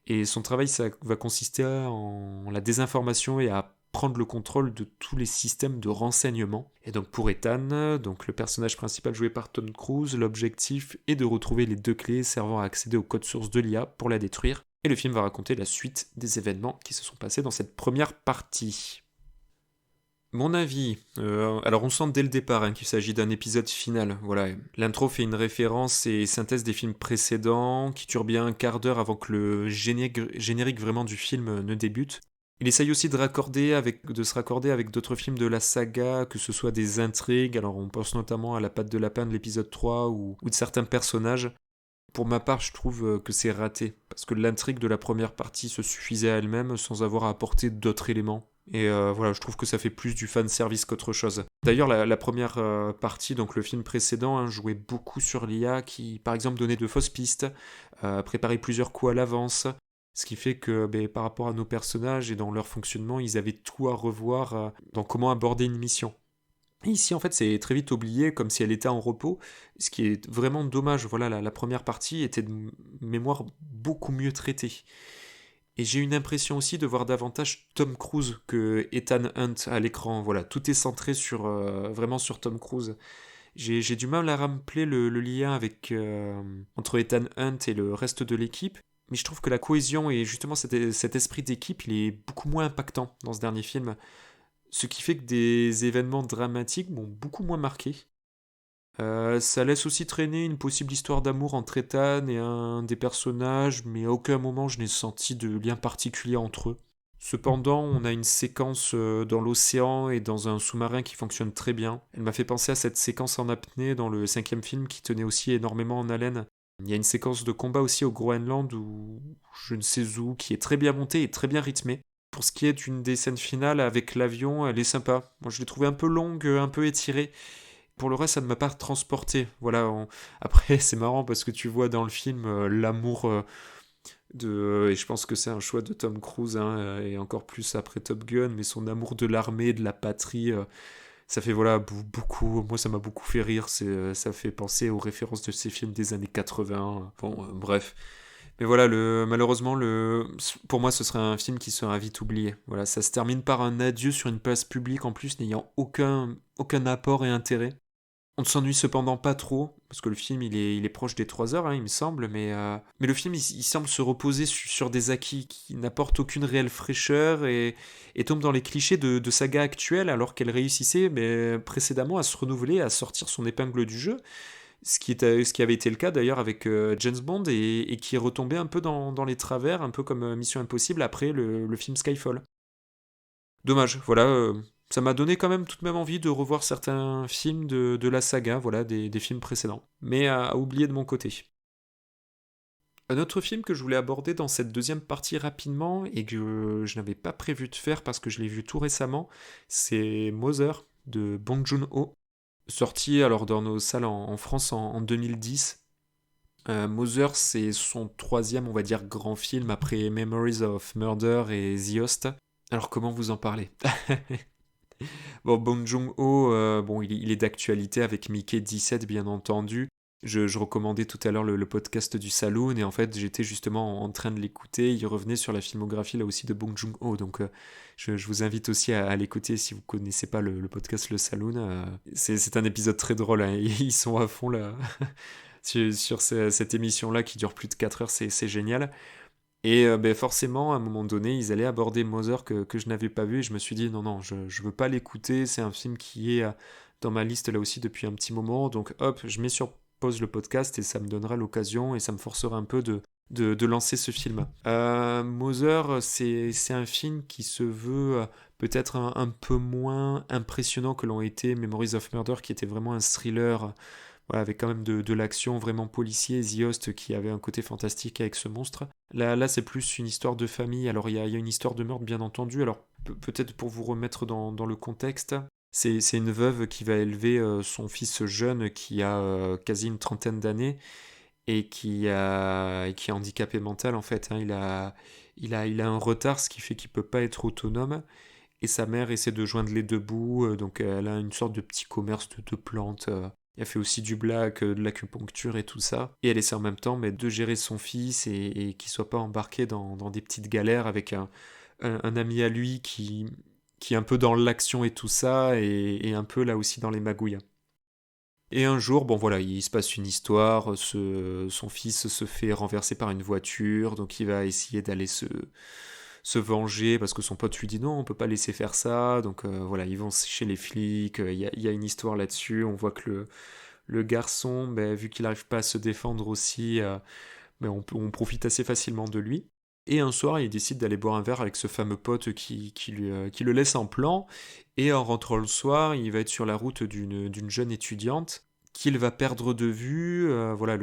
Et son travail, ça va consister en la désinformation et à prendre le contrôle de tous les systèmes de renseignement. Et donc pour Ethan, donc le personnage principal joué par Tom Cruise, l'objectif est de retrouver les 2 clés servant à accéder au code source de l'IA pour la détruire. Et le film va raconter la suite des événements qui se sont passés dans cette première partie. Mon avis, alors on sent dès le départ, hein, qu'il s'agit d'un épisode final. Voilà, l'intro fait une référence et synthèse des films précédents, qui dure bien un quart d'heure avant que le générique vraiment du film ne débute. Il essaye aussi de se raccorder avec d'autres films de la saga, que ce soit des intrigues, alors on pense notamment à La Patte de Lapin de l'épisode 3 ou de certains personnages. Pour ma part, je trouve que c'est raté, parce que l'intrigue de la première partie se suffisait à elle-même sans avoir à apporter d'autres éléments. Et voilà, je trouve que ça fait plus du fan service qu'autre chose. D'ailleurs, la première partie, donc le film précédent, hein, jouait beaucoup sur l'IA qui, par exemple, donnait de fausses pistes, préparait plusieurs coups à l'avance, ce qui fait que par rapport à nos personnages et dans leur fonctionnement, ils avaient tout à revoir dans comment aborder une mission. Et ici, en fait, c'est très vite oublié, comme si elle était en repos, ce qui est vraiment dommage. Voilà, la première partie était de mémoire beaucoup mieux traitée. Et j'ai une impression aussi de voir davantage Tom Cruise que Ethan Hunt à l'écran. Voilà, tout est centré vraiment sur Tom Cruise. J'ai du mal à rappeler le lien entre Ethan Hunt et le reste de l'équipe, mais je trouve que la cohésion et justement cet esprit d'équipe, il est beaucoup moins impactant dans ce dernier film. ce qui fait que des événements dramatiques m'ont beaucoup moins marqué. Ça laisse aussi traîner une possible histoire d'amour entre Ethan et un des personnages, mais à aucun moment je n'ai senti de lien particulier entre eux. Cependant, on a une séquence dans l'océan et dans un sous-marin qui fonctionne très bien. Elle m'a fait penser à cette séquence en apnée dans le cinquième film qui tenait aussi énormément en haleine. Il y a une séquence de combat aussi au Groenland ou je ne sais où qui est très bien montée et très bien rythmée. Pour ce qui est d'une des scènes finales avec l'avion, elle est sympa. Moi, je l'ai trouvée un peu longue, un peu étirée. Pour le reste, ça ne m'a pas transporté. Voilà. Après, c'est marrant parce que tu vois dans le film l'amour et je pense que c'est un choix de Tom Cruise, hein, et encore plus après Top Gun, mais son amour de l'armée, de la patrie, ça fait voilà beaucoup. Moi, ça m'a beaucoup fait rire. Ça fait penser aux références de ces films des années 80. Bon, bref. Mais voilà, malheureusement, pour moi, ce serait un film qui sera vite oublié. Voilà, ça se termine par un adieu sur une place publique en plus, n'ayant aucun apport et intérêt. On ne s'ennuie cependant pas trop, parce que le film il est proche des 3 heures, hein, il me semble, mais le film il semble se reposer sur des acquis qui n'apportent aucune réelle fraîcheur et tombe dans les clichés de saga actuelle alors qu'elle réussissait mais, précédemment à se renouveler, à sortir son épingle du jeu, ce qui avait été le cas d'ailleurs avec James Bond et qui est retombé un peu dans les travers, un peu comme Mission Impossible après le film Skyfall. Dommage, voilà. Ça m'a donné quand même tout de même envie de revoir certains films de la saga, voilà, des films précédents. Mais à oublier de mon côté. Un autre film que je voulais aborder dans cette deuxième partie rapidement et que je n'avais pas prévu de faire parce que je l'ai vu tout récemment, c'est Mother de Bong Joon-ho, sorti alors dans nos salles en France en 2010. Mother, c'est son troisième, on va dire, grand film après Memories of Murder et The Host. Alors comment vous en parlez? Bon, Bong Joon-ho, bon, il est d'actualité avec Mickey 17, bien entendu. Je recommandais tout à l'heure le podcast du Saloon, et en fait, j'étais justement en train de l'écouter. Il revenait sur la filmographie, là aussi, de Bong Joon-ho. Donc, je vous invite aussi à l'écouter si vous connaissez pas le podcast Le Saloon. C'est un épisode très drôle, hein. Ils sont à fond, là, sur cette émission-là qui dure plus de 4 heures. C'est génial. Et ben forcément, à un moment donné, ils allaient aborder Mother que je n'avais pas vu et je me suis dit non, non, je ne veux pas l'écouter. C'est un film qui est dans ma liste là aussi depuis un petit moment. Donc hop, je mets sur pause le podcast et ça me donnera l'occasion et ça me forcera un peu de lancer ce film. Mother, c'est un film qui se veut peut-être un peu moins impressionnant que l'ont été Memories of Murder, qui était vraiment un thriller, voilà, avec quand même de l'action vraiment policier, The Host qui avait un côté fantastique avec ce monstre. Là c'est plus une histoire de famille. Alors il y a une histoire de meurtre bien entendu. Alors peut-être pour vous remettre dans le contexte, c'est une veuve qui va élever son fils jeune qui a quasi une trentaine d'années et qui est handicapé mental en fait, hein. Il a un retard, ce qui fait qu'il peut pas être autonome. Et sa mère essaie de joindre les deux bouts, donc elle a une sorte de petit commerce de plantes. Elle fait aussi du black, de l'acupuncture et tout ça. Et elle essaie en même temps mais, de gérer son fils et qu'il soit pas embarqué dans des petites galères avec un ami à lui qui est un peu dans l'action et tout ça, et un peu là aussi dans les magouilles. Et un jour, bon voilà, il se passe une histoire, son fils se fait renverser par une voiture, donc il va essayer d'aller se venger parce que son pote lui dit non, on peut pas laisser faire ça. Donc voilà, ils vont chez les flics. Il y a une histoire là-dessus. On voit que le garçon, ben, vu qu'il n'arrive pas à se défendre aussi, ben, on profite assez facilement de lui. Et un soir, il décide d'aller boire un verre avec ce fameux pote qui le laisse en plan. Et en rentrant le soir, il va être sur la route d'une jeune étudiante qu'il va perdre de vue. Voilà,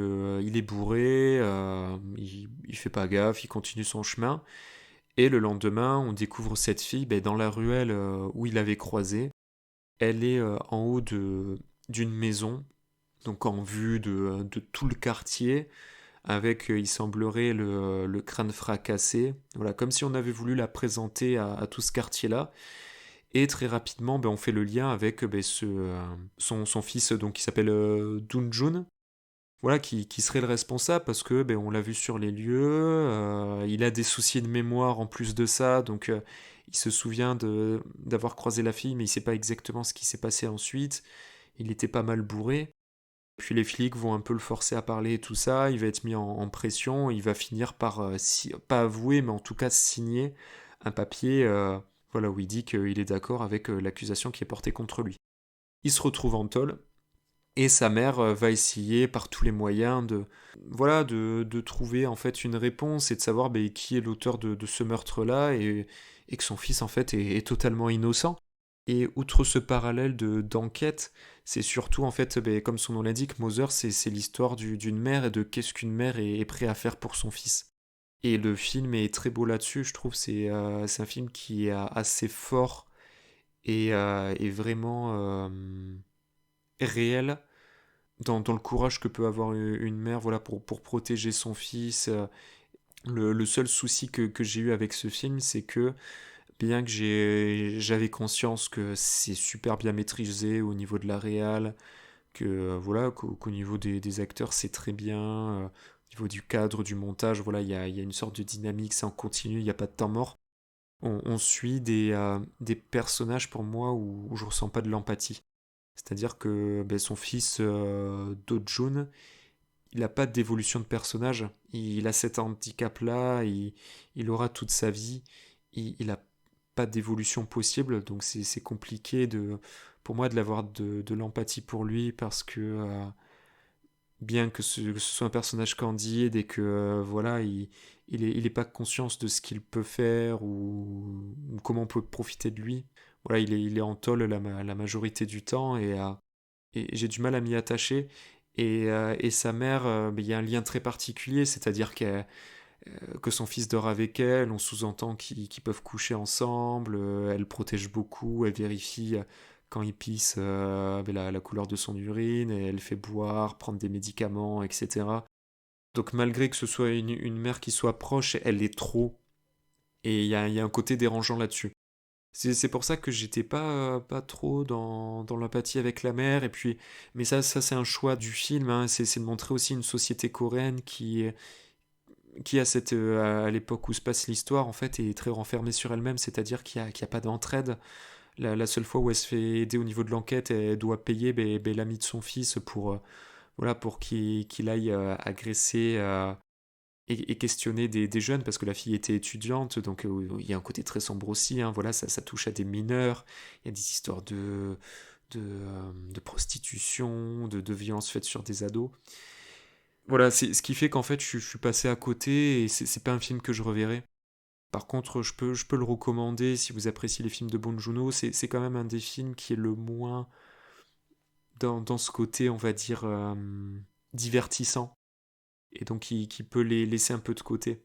il est bourré, il fait pas gaffe, il continue son chemin. Et le lendemain, on découvre cette fille ben, dans la ruelle où il avait croisé. Elle est en haut d'une maison, donc en vue de tout le quartier, avec, il semblerait, le crâne fracassé. Voilà, comme si on avait voulu la présenter à tout ce quartier-là. Et très rapidement, ben, on fait le lien avec ben, son fils, donc, qui s'appelle Doonjun, voilà, qui serait le responsable parce que ben, on l'a vu sur les lieux, il a des soucis de mémoire en plus de ça, donc il se souvient d'avoir croisé la fille, mais il sait pas exactement ce qui s'est passé ensuite. Il était pas mal bourré. Puis les flics vont un peu le forcer à parler et tout ça, il va être mis en pression, il va finir par, pas avouer, mais en tout cas signer un papier, voilà, où il dit qu'il est d'accord avec l'accusation qui est portée contre lui. Il se retrouve en tôle, et sa mère va essayer par tous les moyens de trouver en fait une réponse et de savoir qui est l'auteur de ce meurtre-là et que son fils en fait est totalement innocent. Et outre ce parallèle d'enquête, c'est surtout en fait, comme son nom l'indique, Mother, c'est l'histoire d'une mère et de qu'est-ce qu'une mère est prête à faire pour son fils. Et le film est très beau là-dessus, je trouve. C'est un film qui est assez fort et vraiment réel dans le courage que peut avoir une mère voilà, pour protéger son fils. Le seul souci que j'ai eu avec ce film, c'est que bien que j'avais conscience que c'est super bien maîtrisé au niveau de la réal, que voilà, qu'au niveau des acteurs c'est très bien, au niveau du cadre, du montage, voilà, il y a une sorte de dynamique, c'est en continu, il n'y a pas de temps mort. On suit des personnages pour moi où je ressens pas de l'empathie. C'est-à-dire que son fils Do-jun, il n'a pas d'évolution de personnage. Il a cet handicap-là, il aura toute sa vie. Il n'a pas d'évolution possible, donc c'est compliqué pour moi de l'avoir de l'empathie pour lui parce que bien que ce soit un personnage candide et que voilà, il est pas conscience de ce qu'il peut faire ou comment on peut profiter de lui. Voilà, il est en tôle la majorité du temps et j'ai du mal à m'y attacher. Et sa mère, il y a un lien très particulier, c'est-à-dire que son fils dort avec elle, on sous-entend qu'ils peuvent coucher ensemble, elle protège beaucoup, elle vérifie quand il pisse la couleur de son urine, et elle fait boire, prendre des médicaments, etc. Donc malgré que ce soit une mère qui soit proche, elle est trop, et il y a un côté dérangeant là-dessus. C'est pour ça que j'étais pas trop dans l'empathie avec la mère. Et puis, mais ça c'est un choix du film. Hein, c'est de montrer aussi une société coréenne qui a à l'époque où se passe l'histoire, en fait, est très renfermée sur elle-même. C'est-à-dire qu'il y a pas d'entraide. La seule fois où elle se fait aider au niveau de l'enquête, elle doit payer l'ami de son fils voilà, pour qu'il aille agresser et questionner des jeunes, parce que la fille était étudiante, donc il y a un côté très sombre aussi, hein, voilà, ça touche à des mineurs, il y a des histoires de prostitution, de violences faites sur des ados. Voilà, c'est ce qui fait qu'en fait je suis passé à côté et c'est pas un film que je reverrai. Par contre, je peux le recommander si vous appréciez les films de Bong Joon-ho, c'est quand même un des films qui est le moins dans ce côté, on va dire, divertissant, et donc qui peut les laisser un peu de côté.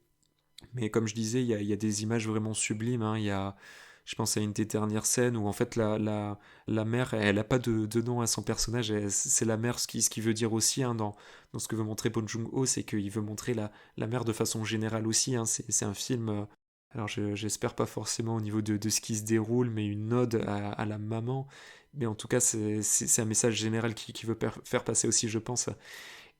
Mais comme je disais, il y a des images vraiment sublimes. Hein. Je pense à une des dernières scènes où en fait la mère, elle n'a pas de nom à son personnage. C'est la mère, ce qui veut dire aussi dans ce que veut montrer Bong Joon-ho, c'est qu'il veut montrer la mère de façon générale aussi. Hein. C'est un film, alors j'espère pas forcément au niveau de ce qui se déroule, mais une ode à la maman. Mais en tout cas, c'est un message général qui veut faire passer aussi, je pense.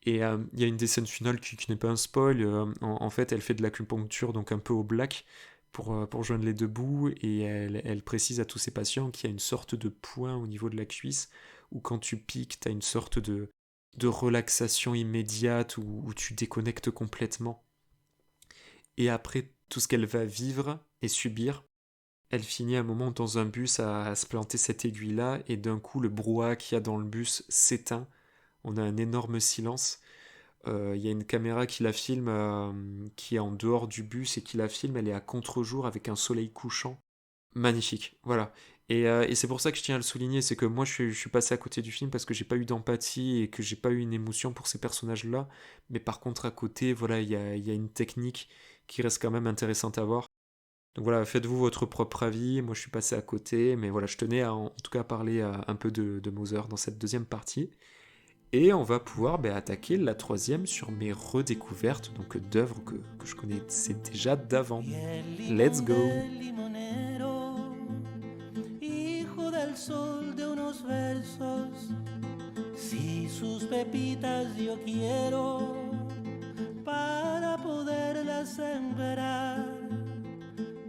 Et il y a une des scènes finales qui n'est pas un spoil. En fait, elle fait de l'acupuncture, donc un peu au black, pour joindre les deux bouts. Et elle précise à tous ses patients qu'il y a une sorte de point au niveau de la cuisse, où quand tu piques, tu as une sorte de relaxation immédiate, où tu déconnectes complètement. Et après tout ce qu'elle va vivre et subir, elle finit un moment dans un bus à se planter cette aiguille-là, et d'un coup, le brouhaha qu'il y a dans le bus s'éteint. On a un énorme silence. Il y a une caméra qui la filme, qui est en dehors du bus et qui la filme. Elle est à contre-jour avec un soleil couchant. Magnifique, voilà. Et c'est pour ça que je tiens à le souligner, c'est que moi je suis passé à côté du film parce que j'ai pas eu d'empathie et que j'ai pas eu une émotion pour ces personnages-là. Mais par contre, à côté, voilà, il y a une technique qui reste quand même intéressante à voir. Donc voilà, faites-vous votre propre avis. Moi je suis passé à côté, mais voilà, je tenais en tout cas à parler un peu de Mother dans cette deuxième partie. Et on va pouvoir attaquer la troisième sur mes redécouvertes, donc d'œuvres que je connaissais déjà d'avant. Let's go! Si sus pepitas yo quiero para poderlas sembrar,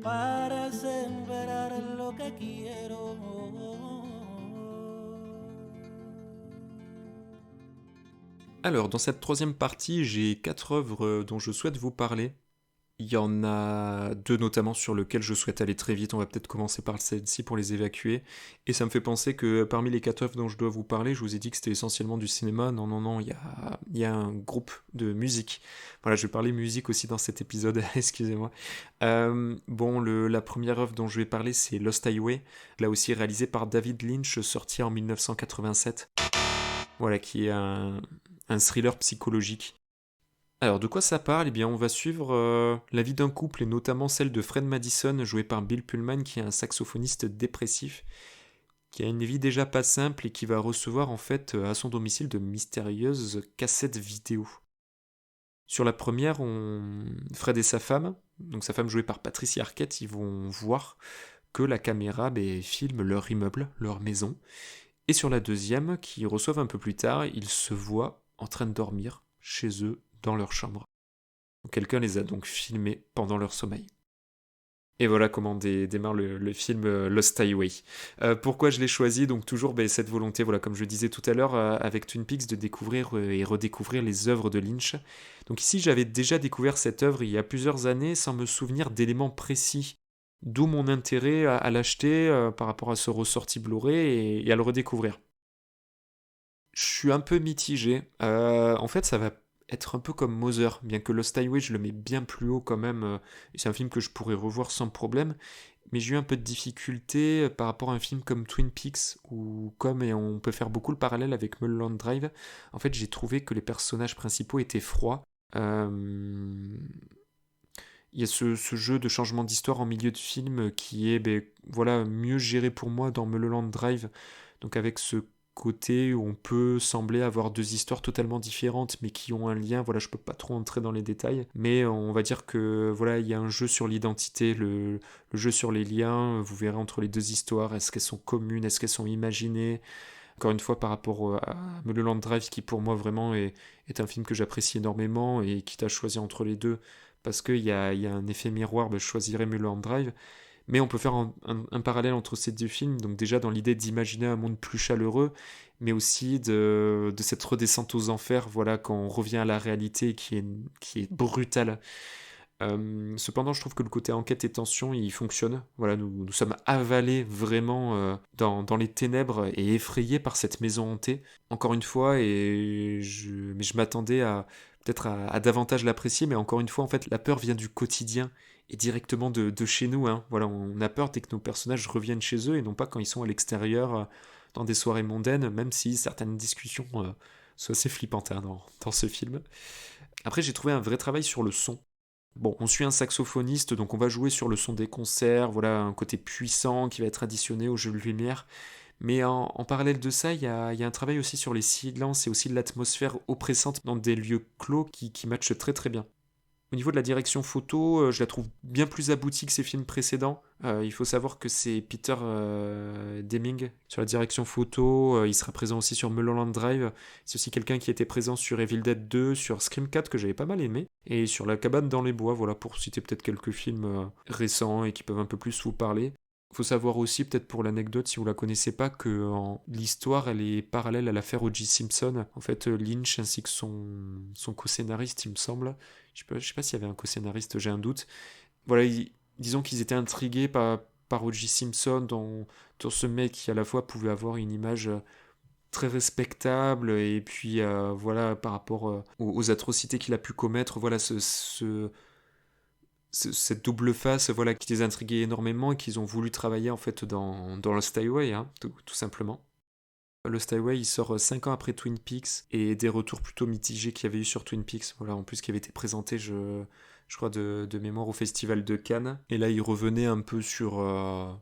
para sembrar lo que quiero. Alors, dans cette troisième partie, j'ai 4 œuvres dont je souhaite vous parler. Il y en a deux notamment sur lesquels je souhaite aller très vite. On va peut-être commencer par celle-ci pour les évacuer. Et ça me fait penser que parmi les 4 œuvres dont je dois vous parler, je vous ai dit que c'était essentiellement du cinéma. Non, non, non, il y a un groupe de musique. Voilà, je vais parler musique aussi dans cet épisode, excusez-moi. Bon, la première œuvre dont je vais parler, c'est Lost Highway, là aussi réalisé par David Lynch, sorti en 1987. Voilà, qui est un thriller psychologique. Alors, de quoi ça parle? Eh bien, on va suivre la vie d'un couple et notamment celle de Fred Madison, joué par Bill Pullman, qui est un saxophoniste dépressif, qui a une vie déjà pas simple et qui va recevoir en fait à son domicile de mystérieuses cassettes vidéo. Sur la première, Fred et sa femme, donc sa femme jouée par Patricia Arquette, ils vont voir que la caméra filme leur immeuble, leur maison. Et sur la deuxième, qu'ils reçoivent un peu plus tard, ils se voient en train de dormir chez eux dans leur chambre. Quelqu'un les a donc filmés pendant leur sommeil. Et voilà comment démarre le film Lost Highway. Pourquoi je l'ai choisi? Donc toujours cette volonté, voilà, comme je disais tout à l'heure, avec Twin Peaks, de découvrir et redécouvrir les œuvres de Lynch. Donc ici, j'avais déjà découvert cette œuvre il y a plusieurs années sans me souvenir d'éléments précis. D'où mon intérêt à l'acheter par rapport à ce ressorti Blu-ray et à le redécouvrir. Je suis un peu mitigé. En fait, ça va être un peu comme Mother, bien que Lost Highway, je le mets bien plus haut quand même. C'est un film que je pourrais revoir sans problème. Mais j'ai eu un peu de difficulté par rapport à un film comme Twin Peaks, et on peut faire beaucoup le parallèle avec Mulholland Drive, en fait, j'ai trouvé que les personnages principaux étaient froids. Il y a ce jeu de changement d'histoire en milieu de film qui est voilà, mieux géré pour moi dans Mulholland Drive. Donc avec ce côté où on peut sembler avoir deux histoires totalement différentes mais qui ont un lien. Voilà, je peux pas trop entrer dans les détails, mais on va dire que voilà, il y a un jeu sur l'identité, le jeu sur les liens. Vous verrez entre les deux histoires, est-ce qu'elles sont communes, est-ce qu'elles sont imaginées. Encore une fois, par rapport à Mulholland Drive, qui pour moi vraiment est un film que j'apprécie énormément, et quitte à choisir entre les deux, parce qu'il y a un effet miroir, je choisirais Mulholland Drive. Mais on peut faire un parallèle entre ces deux films, donc déjà dans l'idée d'imaginer un monde plus chaleureux, mais aussi de cette redescente aux enfers, voilà, quand on revient à la réalité qui est brutale. Cependant, je trouve que le côté enquête et tension, il fonctionne. Voilà, nous sommes avalés vraiment dans les ténèbres et effrayés par cette maison hantée. Encore une fois, mais je m'attendais peut-être à davantage l'apprécier, mais encore une fois, en fait, la peur vient du quotidien et directement de chez nous. Hein. Voilà, on a peur dès que nos personnages reviennent chez eux et non pas quand ils sont à l'extérieur, dans des soirées mondaines, même si certaines discussions sont assez flippantes dans ce film. Après, j'ai trouvé un vrai travail sur le son. Bon, on suit un saxophoniste, donc on va jouer sur le son des concerts, voilà, un côté puissant qui va être additionné au jeu de lumière. Mais en parallèle de ça, il y a un travail aussi sur les silences et aussi de l'atmosphère oppressante dans des lieux clos qui matchent très très bien. Au niveau de la direction photo, je la trouve bien plus aboutie que ses films précédents. Il faut savoir que c'est Peter Deming sur la direction photo. Il sera présent aussi sur Mulholland Drive. C'est aussi quelqu'un qui était présent sur Evil Dead 2, sur Scream 4 que j'avais pas mal aimé, et sur La cabane dans les bois, voilà, pour citer peut-être quelques films récents et qui peuvent un peu plus vous parler. Il faut savoir aussi, peut-être pour l'anecdote, si vous la connaissez pas, que l'histoire, elle est parallèle à l'affaire O.J. Simpson. En fait, Lynch ainsi que son co-scénariste, il me semble. Je sais pas s'il y avait un co-scénariste, j'ai un doute. Voilà, disons qu'ils étaient intrigués par O.J. Simpson, dans ce mec qui à la fois pouvait avoir une image très respectable, et puis voilà, par rapport aux atrocités qu'il a pu commettre, voilà, cette double face, voilà, qui les intriguait énormément et qu'ils ont voulu travailler en fait dans Lost Highway, hein, tout simplement. Lost Highway, il sort 5 ans après Twin Peaks, et des retours plutôt mitigés qu'il y avait eu sur Twin Peaks, voilà, en plus qui avait été présenté, je crois, de mémoire au Festival de Cannes. Et là, il revenait un peu sur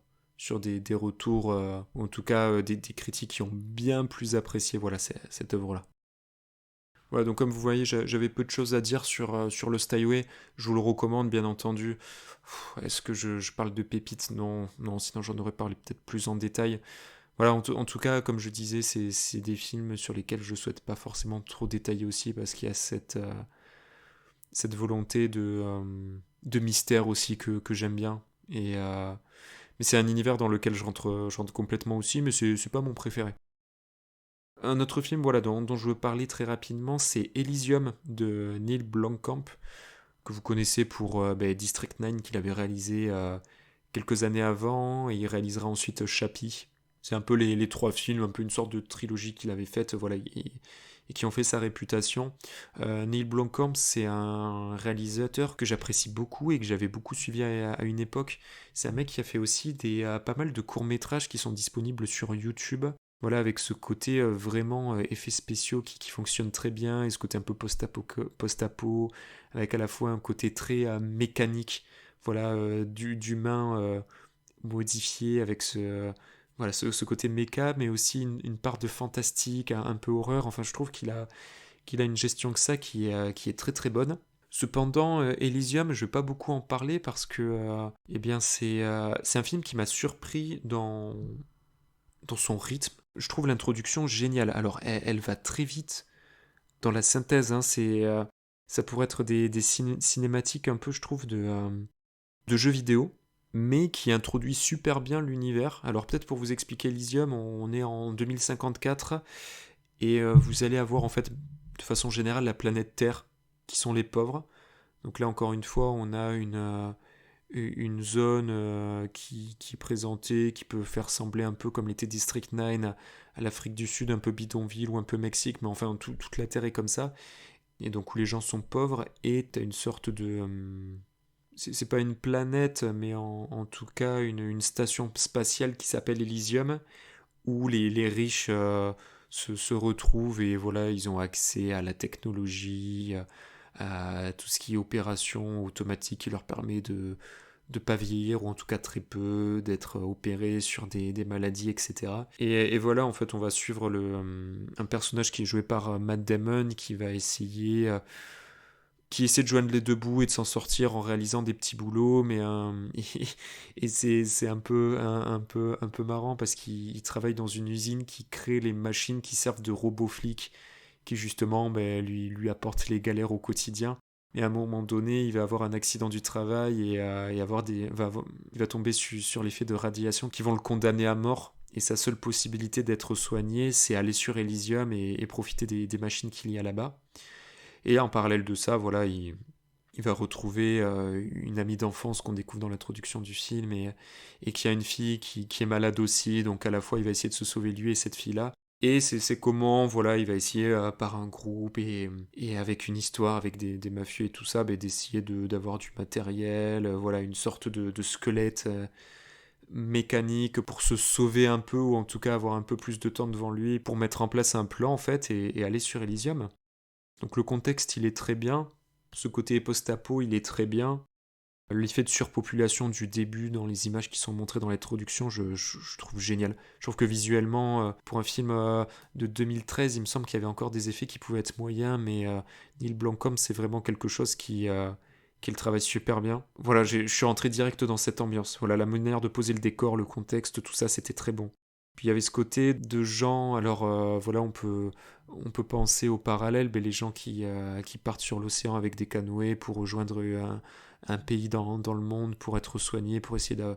des retours, ou en tout cas des critiques qui ont bien plus apprécié, voilà, cette œuvre-là. Voilà, donc comme vous voyez, j'avais peu de choses à dire sur Lost Highway. Je vous le recommande, bien entendu. Est-ce que je parle de pépites? Non, non, sinon j'en aurais parlé peut-être plus en détail. Voilà, en tout cas, comme je disais, c'est des films sur lesquels je souhaite pas forcément trop détailler aussi, parce qu'il y a cette volonté de mystère aussi que j'aime bien. Mais c'est un univers dans lequel je rentre complètement aussi, mais c'est pas mon préféré. Un autre film, voilà, dont je veux parler très rapidement, c'est Elysium de Neil Blomkamp. que vous connaissez pour District 9 qu'il avait réalisé quelques années avant, et il réalisera ensuite Chappie. C'est un peu les trois films, un peu une sorte de trilogie qu'il avait faite, voilà, et qui ont fait sa réputation. Neil Blomkamp, c'est un réalisateur que j'apprécie beaucoup et que j'avais beaucoup suivi à une époque. C'est un mec qui a fait aussi pas mal de courts-métrages qui sont disponibles sur YouTube. Voilà, avec ce côté vraiment effets spéciaux qui fonctionne très bien, et ce côté un peu post-apo, avec à la fois un côté très mécanique, voilà, d'humain modifié, avec ce côté méca, mais aussi une part de fantastique, un peu horreur. Enfin, je trouve qu'il a une gestion que ça qui est très très bonne. Cependant, Elysium, je vais pas beaucoup en parler parce que c'est un film qui m'a surpris dans son rythme. Je trouve l'introduction géniale. Alors, elle va très vite dans la synthèse. Hein, ça pourrait être des cinématiques un peu, je trouve, de jeux vidéo, mais qui introduit super bien l'univers. Alors, peut-être pour vous expliquer Elysium, on est en 2054 et vous allez avoir en fait, de façon générale, la planète Terre, qui sont les pauvres. Donc là, encore une fois, on a une zone qui est présentée, qui peut faire sembler un peu comme l'était District 9 à l'Afrique du Sud, un peu bidonville ou un peu Mexique, mais enfin toute la Terre est comme ça, et donc où les gens sont pauvres, et tu as une sorte de... c'est pas une planète, mais en tout cas une station spatiale qui s'appelle Elysium, où les riches se retrouvent, et voilà, ils ont accès à la technologie, à tout ce qui est opération automatique qui leur permet de pas vieillir, ou en tout cas très peu, d'être opéré sur des maladies, etc. Et voilà, en fait, on va suivre un personnage qui est joué par Matt Damon, qui essaie de joindre les deux bouts et de s'en sortir en réalisant des petits boulots, mais et c'est un peu marrant parce qu'il travaille dans une usine qui crée les machines qui servent de robots flics, qui justement lui apportent les galères au quotidien. Et à un moment donné, il va avoir un accident du travail, il va tomber sur l'effet de radiation qui vont le condamner à mort. Et sa seule possibilité d'être soigné, c'est aller sur Elysium et profiter des machines qu'il y a là-bas. Et en parallèle de ça, voilà, il va retrouver une amie d'enfance qu'on découvre dans l'introduction du film, et qui a une fille qui est malade aussi. Donc à la fois, il va essayer de se sauver lui et cette fille-là. Et c'est comment, voilà, il va essayer par un groupe et avec une histoire, avec des mafieux et tout ça, d'essayer d'avoir du matériel, voilà, une sorte de squelette mécanique pour se sauver un peu, ou en tout cas avoir un peu plus de temps devant lui pour mettre en place un plan, en fait, et aller sur Elysium. Donc le contexte, il est très bien. Ce côté post-apo, il est très bien. L'effet de surpopulation du début dans les images qui sont montrées dans l'introduction, je trouve génial. Je trouve que visuellement, pour un film de 2013, il me semble qu'il y avait encore des effets qui pouvaient être moyens, mais Neil Blomkamp, c'est vraiment quelque chose qui le travaille super bien. Voilà, je suis rentré direct dans cette ambiance. Voilà, la manière de poser le décor, le contexte, tout ça, c'était très bon. Puis il y avait ce côté de gens, alors voilà, on peut penser au parallèle, mais les gens qui partent sur l'océan avec des canoës pour rejoindre un pays dans le monde, pour être soignés, pour essayer de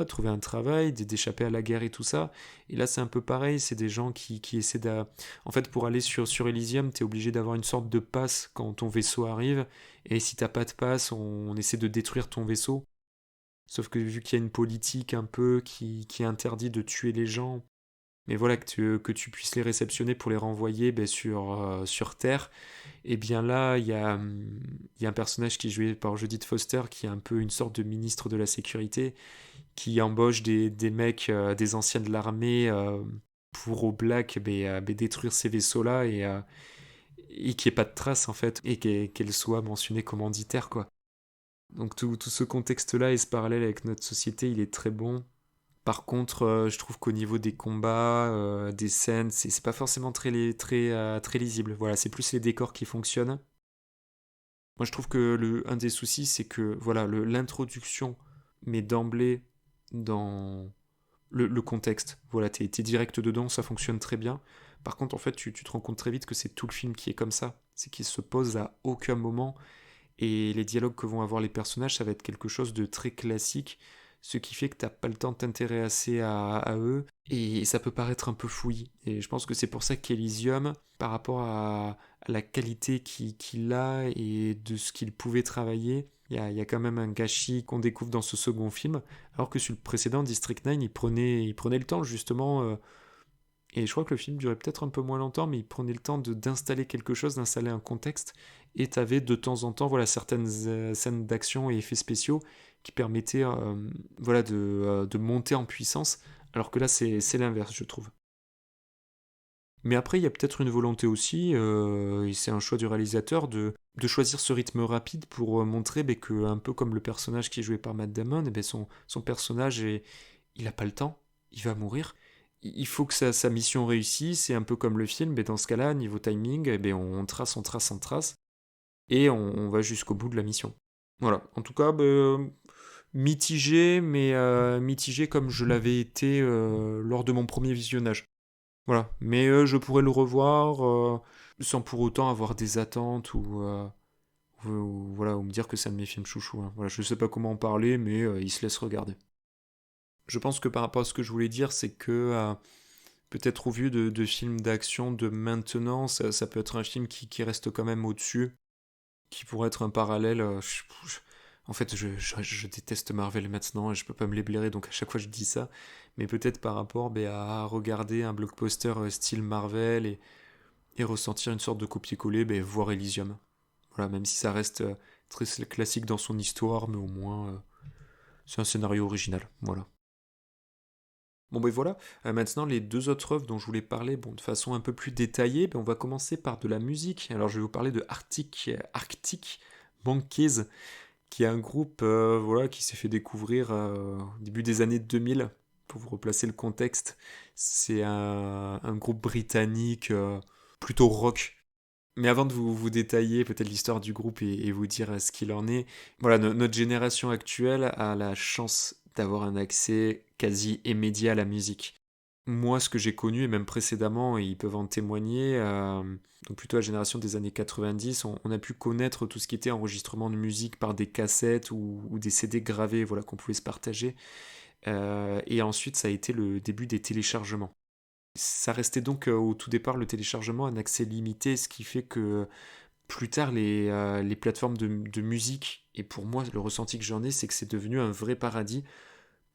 trouver un travail, d'échapper à la guerre et tout ça. Et là, c'est un peu pareil, c'est des gens qui essaient de... En fait, pour aller sur Elysium, t'es obligé d'avoir une sorte de passe quand ton vaisseau arrive, et si t'as pas de passe, on essaie de détruire ton vaisseau. Sauf que vu qu'il y a une politique un peu qui interdit de tuer les gens, mais voilà, que tu puisses les réceptionner pour les renvoyer sur Terre, et bien là, il y a un personnage qui est joué par Jodie Foster, qui est un peu une sorte de ministre de la sécurité, qui embauche des mecs, des anciens de l'armée, pour au black détruire ces vaisseaux-là, et qu'il n'y ait pas de traces en fait, et qu'elle soit mentionnée commanditaire, quoi. Donc tout ce contexte-là et ce parallèle avec notre société, il est très bon. Par contre, je trouve qu'au niveau des combats, des scènes, c'est pas forcément très lisible. Voilà, c'est plus les décors qui fonctionnent. Moi, je trouve que un des soucis, c'est que voilà, l'introduction met d'emblée dans le contexte. Voilà, t'es direct dedans, ça fonctionne très bien. Par contre, en fait, tu te rends compte très vite que c'est tout le film qui est comme ça. C'est qu'il se pose à aucun moment, et les dialogues que vont avoir les personnages, ça va être quelque chose de très classique, ce qui fait que t'as pas le temps de t'intéresser à eux, et ça peut paraître un peu fouillis. Et je pense que c'est pour ça qu'Elysium, par rapport à à la qualité qu'il a et de ce qu'il pouvait travailler. Il y a quand même un gâchis qu'on découvre dans ce second film, alors que sur le précédent, District 9, il prenait le temps justement, et je crois que le film durait peut-être un peu moins longtemps, mais il prenait le temps d'installer quelque chose, d'installer un contexte, et t'avais de temps en temps voilà, certaines scènes d'action et effets spéciaux qui permettaient voilà, de monter en puissance, alors que là c'est l'inverse, je trouve. Mais après, il y a peut-être une volonté aussi, et c'est un choix du réalisateur, de choisir ce rythme rapide pour montrer que, un peu comme le personnage qui est joué par Matt Damon, son personnage, il n'a pas le temps, il va mourir. Il faut que sa mission réussisse, et un peu comme le film, dans ce cas-là, niveau timing, on trace, on trace, on trace, et on va jusqu'au bout de la mission. Voilà, en tout cas, mitigé, mais mitigé comme je l'avais été lors de mon premier visionnage. Voilà, mais je pourrais le revoir sans pour autant avoir des attentes voilà, ou me dire que c'est un de mes films chouchous, hein. Voilà, je sais pas comment en parler, mais il se laisse regarder. Je pense que par rapport à ce que je voulais dire, c'est que peut-être au vu de films d'action de maintenant, ça peut être un film qui reste quand même au-dessus, qui pourrait être un parallèle. En fait, je déteste Marvel maintenant et je peux pas me les blairer, donc à chaque fois je dis ça. Mais peut-être par rapport à regarder un blockbuster style Marvel et ressentir une sorte de copier-coller, voir Elysium. Voilà, même si ça reste très classique dans son histoire, mais au moins c'est un scénario original. Voilà. Bon voilà, maintenant les deux autres œuvres dont je voulais parler, de façon un peu plus détaillée, on va commencer par de la musique. Alors je vais vous parler de Arctic Monkeys, qui est un groupe voilà, qui s'est fait découvrir au début des années 2000. Pour vous replacer le contexte, c'est un groupe britannique plutôt rock. Mais avant de vous détailler peut-être l'histoire du groupe et vous dire ce qu'il en est, voilà, notre génération actuelle a la chance d'avoir un accès quasi immédiat à la musique. Moi, ce que j'ai connu, et même précédemment, et ils peuvent en témoigner, donc plutôt la génération des années 90, on a pu connaître tout ce qui était enregistrement de musique par des cassettes ou des CD gravés, voilà, qu'on pouvait se partager. Et ensuite, ça a été le début des téléchargements. Ça restait donc au tout départ le téléchargement un accès limité, ce qui fait que plus tard les plateformes de musique, et pour moi le ressenti que j'en ai, c'est que c'est devenu un vrai paradis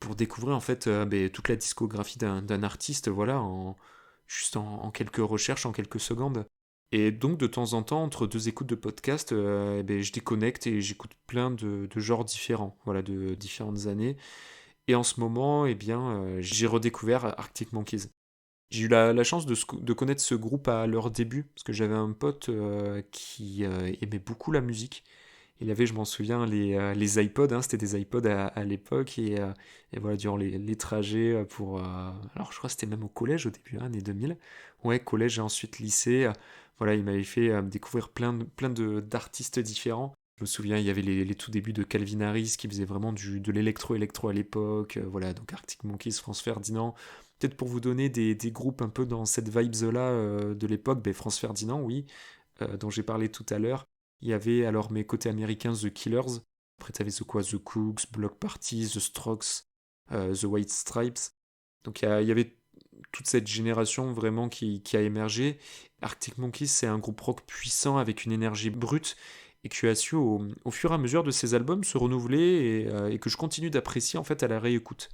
pour découvrir en fait toute la discographie d'un artiste, voilà, juste en quelques recherches, en quelques secondes. Et donc de temps en temps, entre deux écoutes de podcast, je déconnecte et j'écoute plein de genres différents, voilà, de différentes années. Et en ce moment, j'ai redécouvert Arctic Monkeys. J'ai eu la chance de connaître ce groupe à leur début, parce que j'avais un pote qui aimait beaucoup la musique. Il avait, je m'en souviens, les iPods, hein, c'était des iPods à l'époque, et voilà, durant les trajets alors je crois que c'était même au collège au début, hein, année 2000. Ouais, collège et ensuite lycée. Voilà, il m'avait fait découvrir d'artistes différents. Je me souviens, il y avait les tout débuts de Calvin Harris qui faisait vraiment de l'électro à l'époque. Voilà, donc Arctic Monkeys, France Ferdinand. Peut-être pour vous donner des groupes un peu dans cette vibes-là de l'époque, France Ferdinand, oui, dont j'ai parlé tout à l'heure. Il y avait alors mes côtés américains The Killers. Après, tu avais The Cooks, Block Party, The Strokes, The White Stripes. Donc il y avait toute cette génération vraiment qui a émergé. Arctic Monkeys, c'est un groupe rock puissant avec une énergie brute et qui a su au fur et à mesure de ses albums se renouveler et que je continue d'apprécier en fait à la réécoute.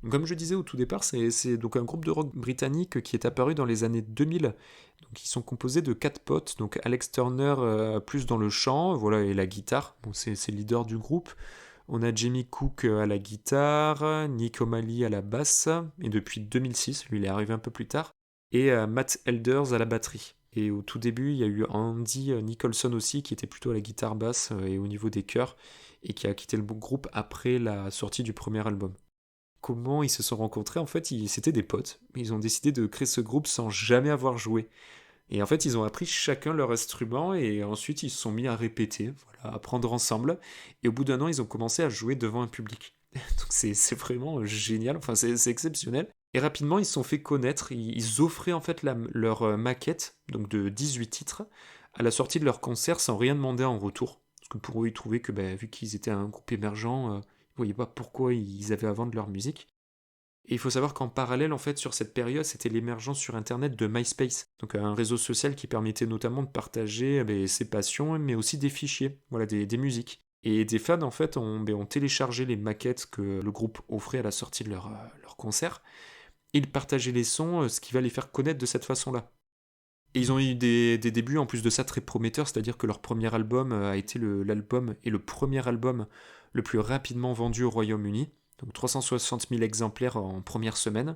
Comme je disais au tout départ, c'est donc un groupe de rock britannique qui est apparu dans les années 2000. Donc ils sont composés de 4 potes, donc Alex Turner plus dans le chant, voilà, et la guitare, bon, c'est le leader du groupe. On a Jamie Cook à la guitare, Nick O'Malley à la basse, et depuis 2006, lui il est arrivé un peu plus tard, et Matt Elders à la batterie. Et au tout début, il y a eu Andy Nicholson aussi, qui était plutôt à la guitare basse et au niveau des chœurs, et qui a quitté le groupe après la sortie du premier album. Comment ils se sont rencontrés? En fait, c'était des potes. Ils ont décidé de créer ce groupe sans jamais avoir joué. Et en fait, ils ont appris chacun leur instrument et ensuite ils se sont mis à répéter, voilà, à apprendre ensemble. Et au bout d'un an, ils ont commencé à jouer devant un public. Donc c'est vraiment génial, enfin c'est exceptionnel. Et rapidement, ils se sont fait connaître. Ils offraient en fait leur maquette, donc de 18 titres, à la sortie de leur concert sans rien demander en retour. Parce que pour eux, ils trouvaient que vu qu'ils étaient un groupe émergent, ils ne voyaient pas pourquoi ils avaient à vendre leur musique. Et il faut savoir qu'en parallèle, en fait, sur cette période, c'était l'émergence sur Internet de MySpace, donc un réseau social qui permettait notamment de partager ses passions, mais aussi des fichiers, voilà, des musiques. Et des fans, en fait, ont téléchargé les maquettes que le groupe offrait à la sortie de leur concert. Ils partageaient les sons, ce qui va les faire connaître de cette façon-là. Et ils ont eu des débuts, en plus de ça, très prometteurs, c'est-à-dire que leur premier album a été l'album et le premier album le plus rapidement vendu au Royaume-Uni, donc 360 000 exemplaires en première semaine.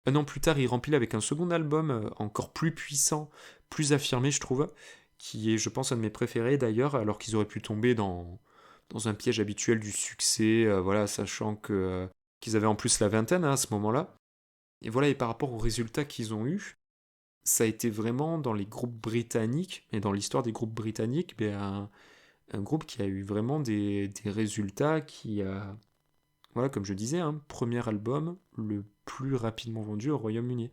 Un an plus tard, ils remplissent avec un second album encore plus puissant, plus affirmé, je trouve, qui est, je pense, un de mes préférés d'ailleurs, alors qu'ils auraient pu tomber dans un piège habituel du succès, voilà, sachant qu'ils avaient en plus la vingtaine à ce moment-là. Et voilà, et par rapport aux résultats qu'ils ont eus, ça a été vraiment dans les groupes britanniques, et dans l'histoire des groupes britanniques, un groupe qui a eu vraiment des résultats qui a, voilà, comme je disais, premier album le plus rapidement vendu au Royaume-Uni.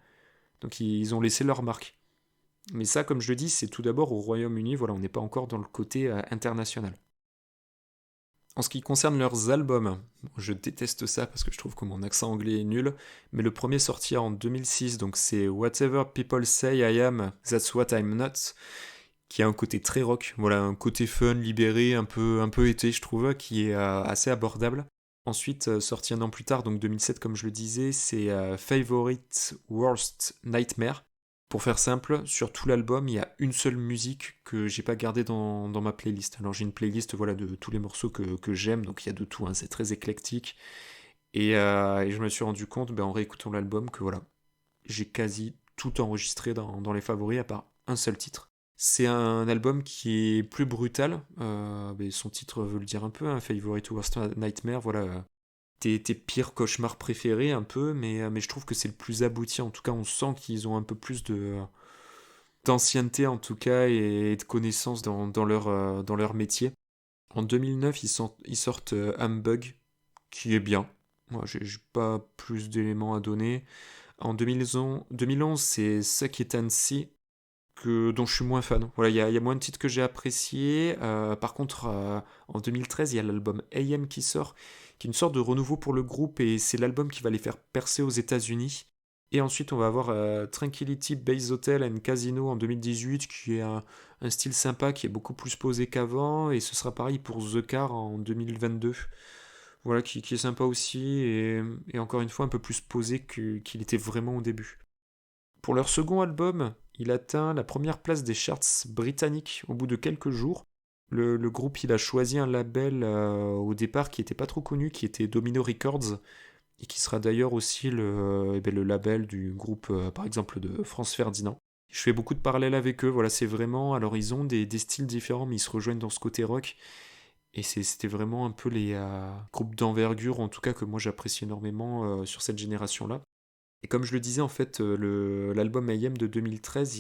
Donc ils ont laissé leur marque. Mais ça, comme je le dis, c'est tout d'abord au Royaume-Uni, voilà, on n'est pas encore dans le côté international. En ce qui concerne leurs albums, je déteste ça parce que je trouve que mon accent anglais est nul, mais le premier sorti en 2006, donc c'est Whatever People Say I Am, That's What I'm Not, qui a un côté très rock, voilà, un côté fun, libéré, un peu été, je trouve, qui est assez abordable. Ensuite, sorti un an plus tard, donc 2007 comme je le disais, c'est Favorite Worst Nightmare. Pour faire simple, sur tout l'album, il y a une seule musique que j'ai pas gardée dans ma playlist. Alors j'ai une playlist, voilà, de tous les morceaux que j'aime, donc il y a de tout, c'est très éclectique. Et je me suis rendu compte, en réécoutant l'album, que voilà, j'ai quasi tout enregistré dans les favoris à part un seul titre. C'est un album qui est plus brutal, son titre veut le dire un peu, Favorite Worst Nightmare, voilà, tes pires cauchemars préférés un peu, mais je trouve que c'est le plus abouti. En tout cas, on sent qu'ils ont un peu plus d'ancienneté en tout cas et de connaissances dans leur métier. En 2009, ils sortent Humbug, qui est bien. Moi, j'ai pas plus d'éléments à donner. En 2011 c'est Suck It and See, dont je suis moins fan. Voilà, il y a moins de titres que j'ai appréciés. Par contre, en 2013, il y a l'album AM qui sort, qui est une sorte de renouveau pour le groupe, et c'est l'album qui va les faire percer aux États-Unis. Et ensuite, on va avoir Tranquility Base Hotel and Casino en 2018, qui est un style sympa, qui est beaucoup plus posé qu'avant, et ce sera pareil pour The Car en 2022. Voilà, qui est sympa aussi, et encore une fois un peu plus posé qu'il était vraiment au début. Pour leur second album, il atteint la première place des charts britanniques au bout de quelques jours. Le groupe, il a choisi un label au départ qui n'était pas trop connu, qui était Domino Records, et qui sera d'ailleurs aussi le label du groupe, par exemple, de France Ferdinand. Je fais beaucoup de parallèles avec eux, voilà, c'est vraiment, alors ils ont des styles différents, mais ils se rejoignent dans ce côté rock, et c'était vraiment un peu les groupes d'envergure, en tout cas que moi j'apprécie énormément sur cette génération-là. Et comme je le disais, en fait, l'album AM de 2013,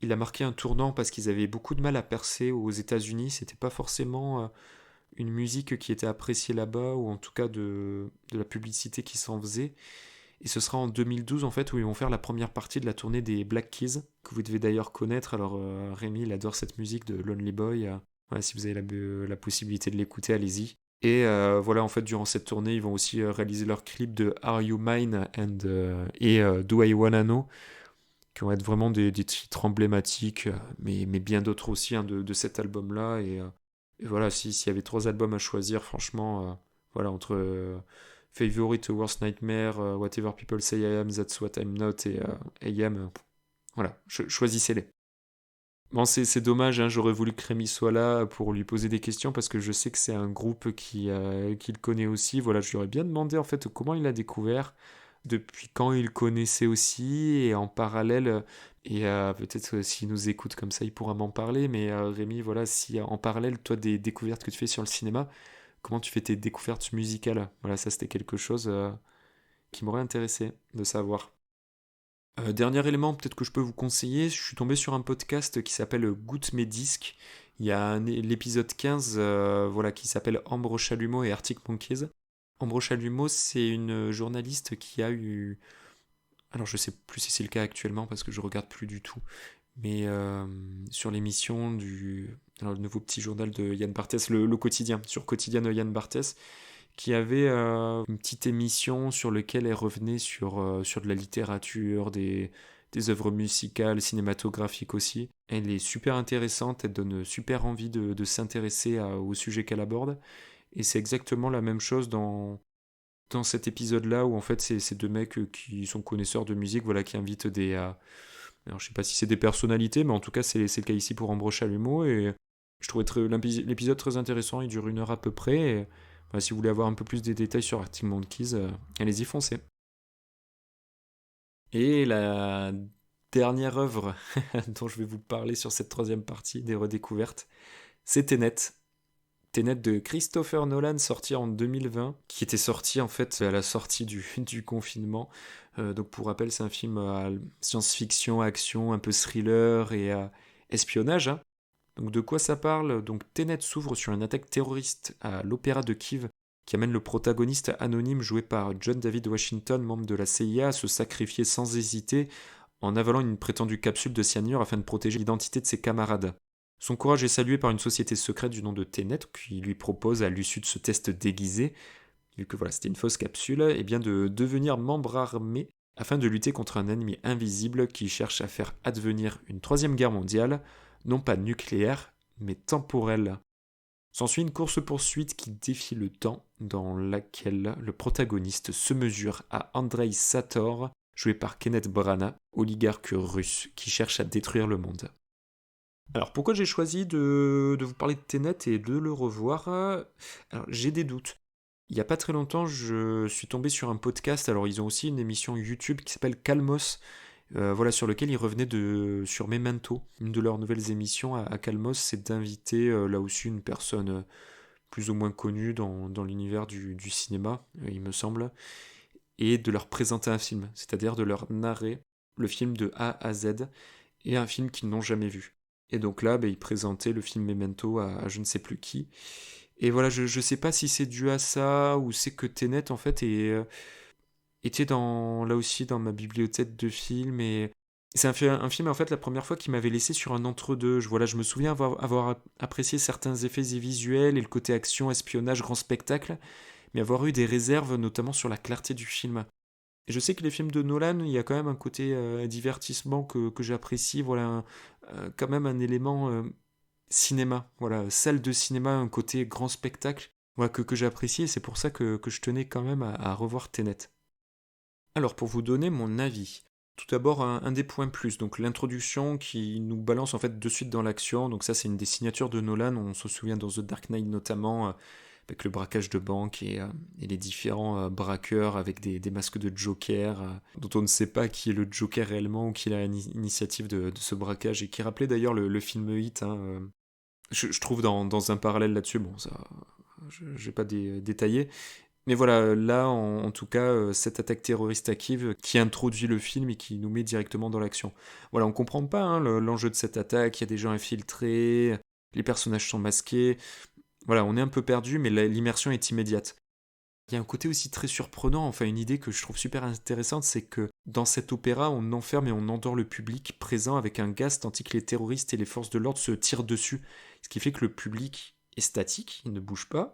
il a marqué un tournant parce qu'ils avaient beaucoup de mal à percer aux États-Unis. C'était pas forcément une musique qui était appréciée là-bas, ou en tout cas de la publicité qui s'en faisait. Et ce sera en 2012, en fait, où ils vont faire la première partie de la tournée des Black Keys, que vous devez d'ailleurs connaître. Alors, Rémi, il adore cette musique de Lonely Boy. Voilà, si vous avez la possibilité de l'écouter, allez-y. Et voilà, en fait, durant cette tournée, ils vont aussi réaliser leur clip de Are You Mine et Do I Wanna Know, qui vont être vraiment des titres emblématiques, mais bien d'autres aussi de cet album-là. Et voilà, s'il y avait 3 albums à choisir, franchement, voilà, entre Favorite Worst Nightmare, Whatever People Say I Am, That's What I'm Not et AM, voilà, choisissez-les. Bon, c'est dommage, j'aurais voulu que Rémi soit là pour lui poser des questions parce que je sais que c'est un groupe qu'il connaît aussi. Voilà, je lui aurais bien demandé en fait comment il a découvert, depuis quand il connaissait aussi, et en parallèle, et peut-être s'il nous écoute comme ça, il pourra m'en parler. Mais Rémi, voilà, si en parallèle, toi, des découvertes que tu fais sur le cinéma, comment tu fais tes découvertes musicales? Voilà, ça c'était quelque chose qui m'aurait intéressé de savoir. Dernier élément peut-être que je peux vous conseiller, je suis tombé sur un podcast qui s'appelle Goûte mes disques. Il y a l'épisode 15 voilà, qui s'appelle Ambre Chalumeau et Arctic Monkeys. Ambre Chalumeau, c'est une journaliste qui a eu... Alors je sais plus si c'est le cas actuellement parce que je regarde plus du tout. Mais sur l'émission le nouveau petit journal de Yann Barthès, le quotidien, sur Quotidien de Yann Barthès, qui avait une petite émission sur laquelle elle revenait sur de la littérature, des œuvres musicales, cinématographiques aussi. Elle est super intéressante, elle donne super envie de s'intéresser au sujet qu'elle aborde. Et c'est exactement la même chose dans cet épisode-là, où en fait c'est deux mecs qui sont connaisseurs de musique, voilà, qui invitent alors je sais pas si c'est des personnalités, mais en tout cas c'est le cas ici pour Ambroche Chalumeau, et je trouvais l'épisode très intéressant, il dure 1 heure à peu près, et voilà, si vous voulez avoir un peu plus des détails sur Arctic Monkeys, allez-y foncez. Et la dernière œuvre dont je vais vous parler sur cette troisième partie des redécouvertes, c'est Tenet. Tenet de Christopher Nolan, sorti en 2020, qui était sorti en fait à la sortie du confinement. Donc pour rappel, c'est un film à science-fiction, action, un peu thriller et espionnage, hein. Donc de quoi ça parle? Donc Tenet s'ouvre sur une attaque terroriste à l'Opéra de Kiev qui amène le protagoniste anonyme joué par John David Washington, membre de la CIA, à se sacrifier sans hésiter en avalant une prétendue capsule de cyanure afin de protéger l'identité de ses camarades. Son courage est salué par une société secrète du nom de Tenet qui lui propose, à l'issue de ce test déguisé, vu que voilà, c'était une fausse capsule, et bien de devenir membre armé afin de lutter contre un ennemi invisible qui cherche à faire advenir une troisième guerre mondiale, non pas nucléaire, mais temporelle. S'ensuit une course-poursuite qui défie le temps, dans laquelle le protagoniste se mesure à Andrei Sator, joué par Kenneth Branagh, oligarque russe qui cherche à détruire le monde. Alors pourquoi j'ai choisi de vous parler de Tenet et de le revoir? Alors j'ai des doutes. Il n'y a pas très longtemps, je suis tombé sur un podcast, alors ils ont aussi une émission YouTube qui s'appelle Calmos, voilà, sur lequel ils revenaient sur Memento. Une de leurs nouvelles émissions à Calmos, c'est d'inviter là aussi une personne plus ou moins connue dans l'univers du cinéma, il me semble, et de leur présenter un film, c'est-à-dire de leur narrer le film de A à Z, et un film qu'ils n'ont jamais vu. Et donc là, ils présentaient le film Memento à je ne sais plus qui. Et voilà, je ne sais pas si c'est dû à ça, ou c'est que Tenet, en fait, était là aussi dans ma bibliothèque de films. Et c'est un film, en fait, la première fois qui m'avait laissé sur un entre-deux. Je me souviens avoir apprécié certains effets visuels et le côté action, espionnage, grand spectacle, mais avoir eu des réserves, notamment sur la clarté du film. Et je sais que les films de Nolan, il y a quand même un côté divertissement que j'apprécie, voilà, quand même un élément cinéma, voilà, salle de cinéma, un côté grand spectacle, voilà, que j'apprécie, et c'est pour ça que je tenais quand même à revoir Tenet. Alors pour vous donner mon avis, tout d'abord un des points plus, donc l'introduction qui nous balance en fait de suite dans l'action, donc ça c'est une des signatures de Nolan, on se souvient dans The Dark Knight notamment, avec le braquage de banque et les différents braqueurs avec des masques de Joker, dont on ne sait pas qui est le Joker réellement ou qui a l'initiative de ce braquage, et qui rappelait d'ailleurs le film Hit, hein, je trouve dans un parallèle là-dessus, bon ça je vais pas détailler, mais voilà, là en tout cas, cette attaque terroriste à Kiev qui introduit le film et qui nous met directement dans l'action. Voilà, on comprend pas hein, l'enjeu de cette attaque, il y a des gens infiltrés, les personnages sont masqués, voilà, on est un peu perdu, mais l'immersion est immédiate. Il y a un côté aussi très surprenant, enfin une idée que je trouve super intéressante, c'est que dans cet opéra, on enferme et on endort le public présent avec un gaz, tandis que les terroristes et les forces de l'ordre se tirent dessus. Ce qui fait que le public est statique, il ne bouge pas,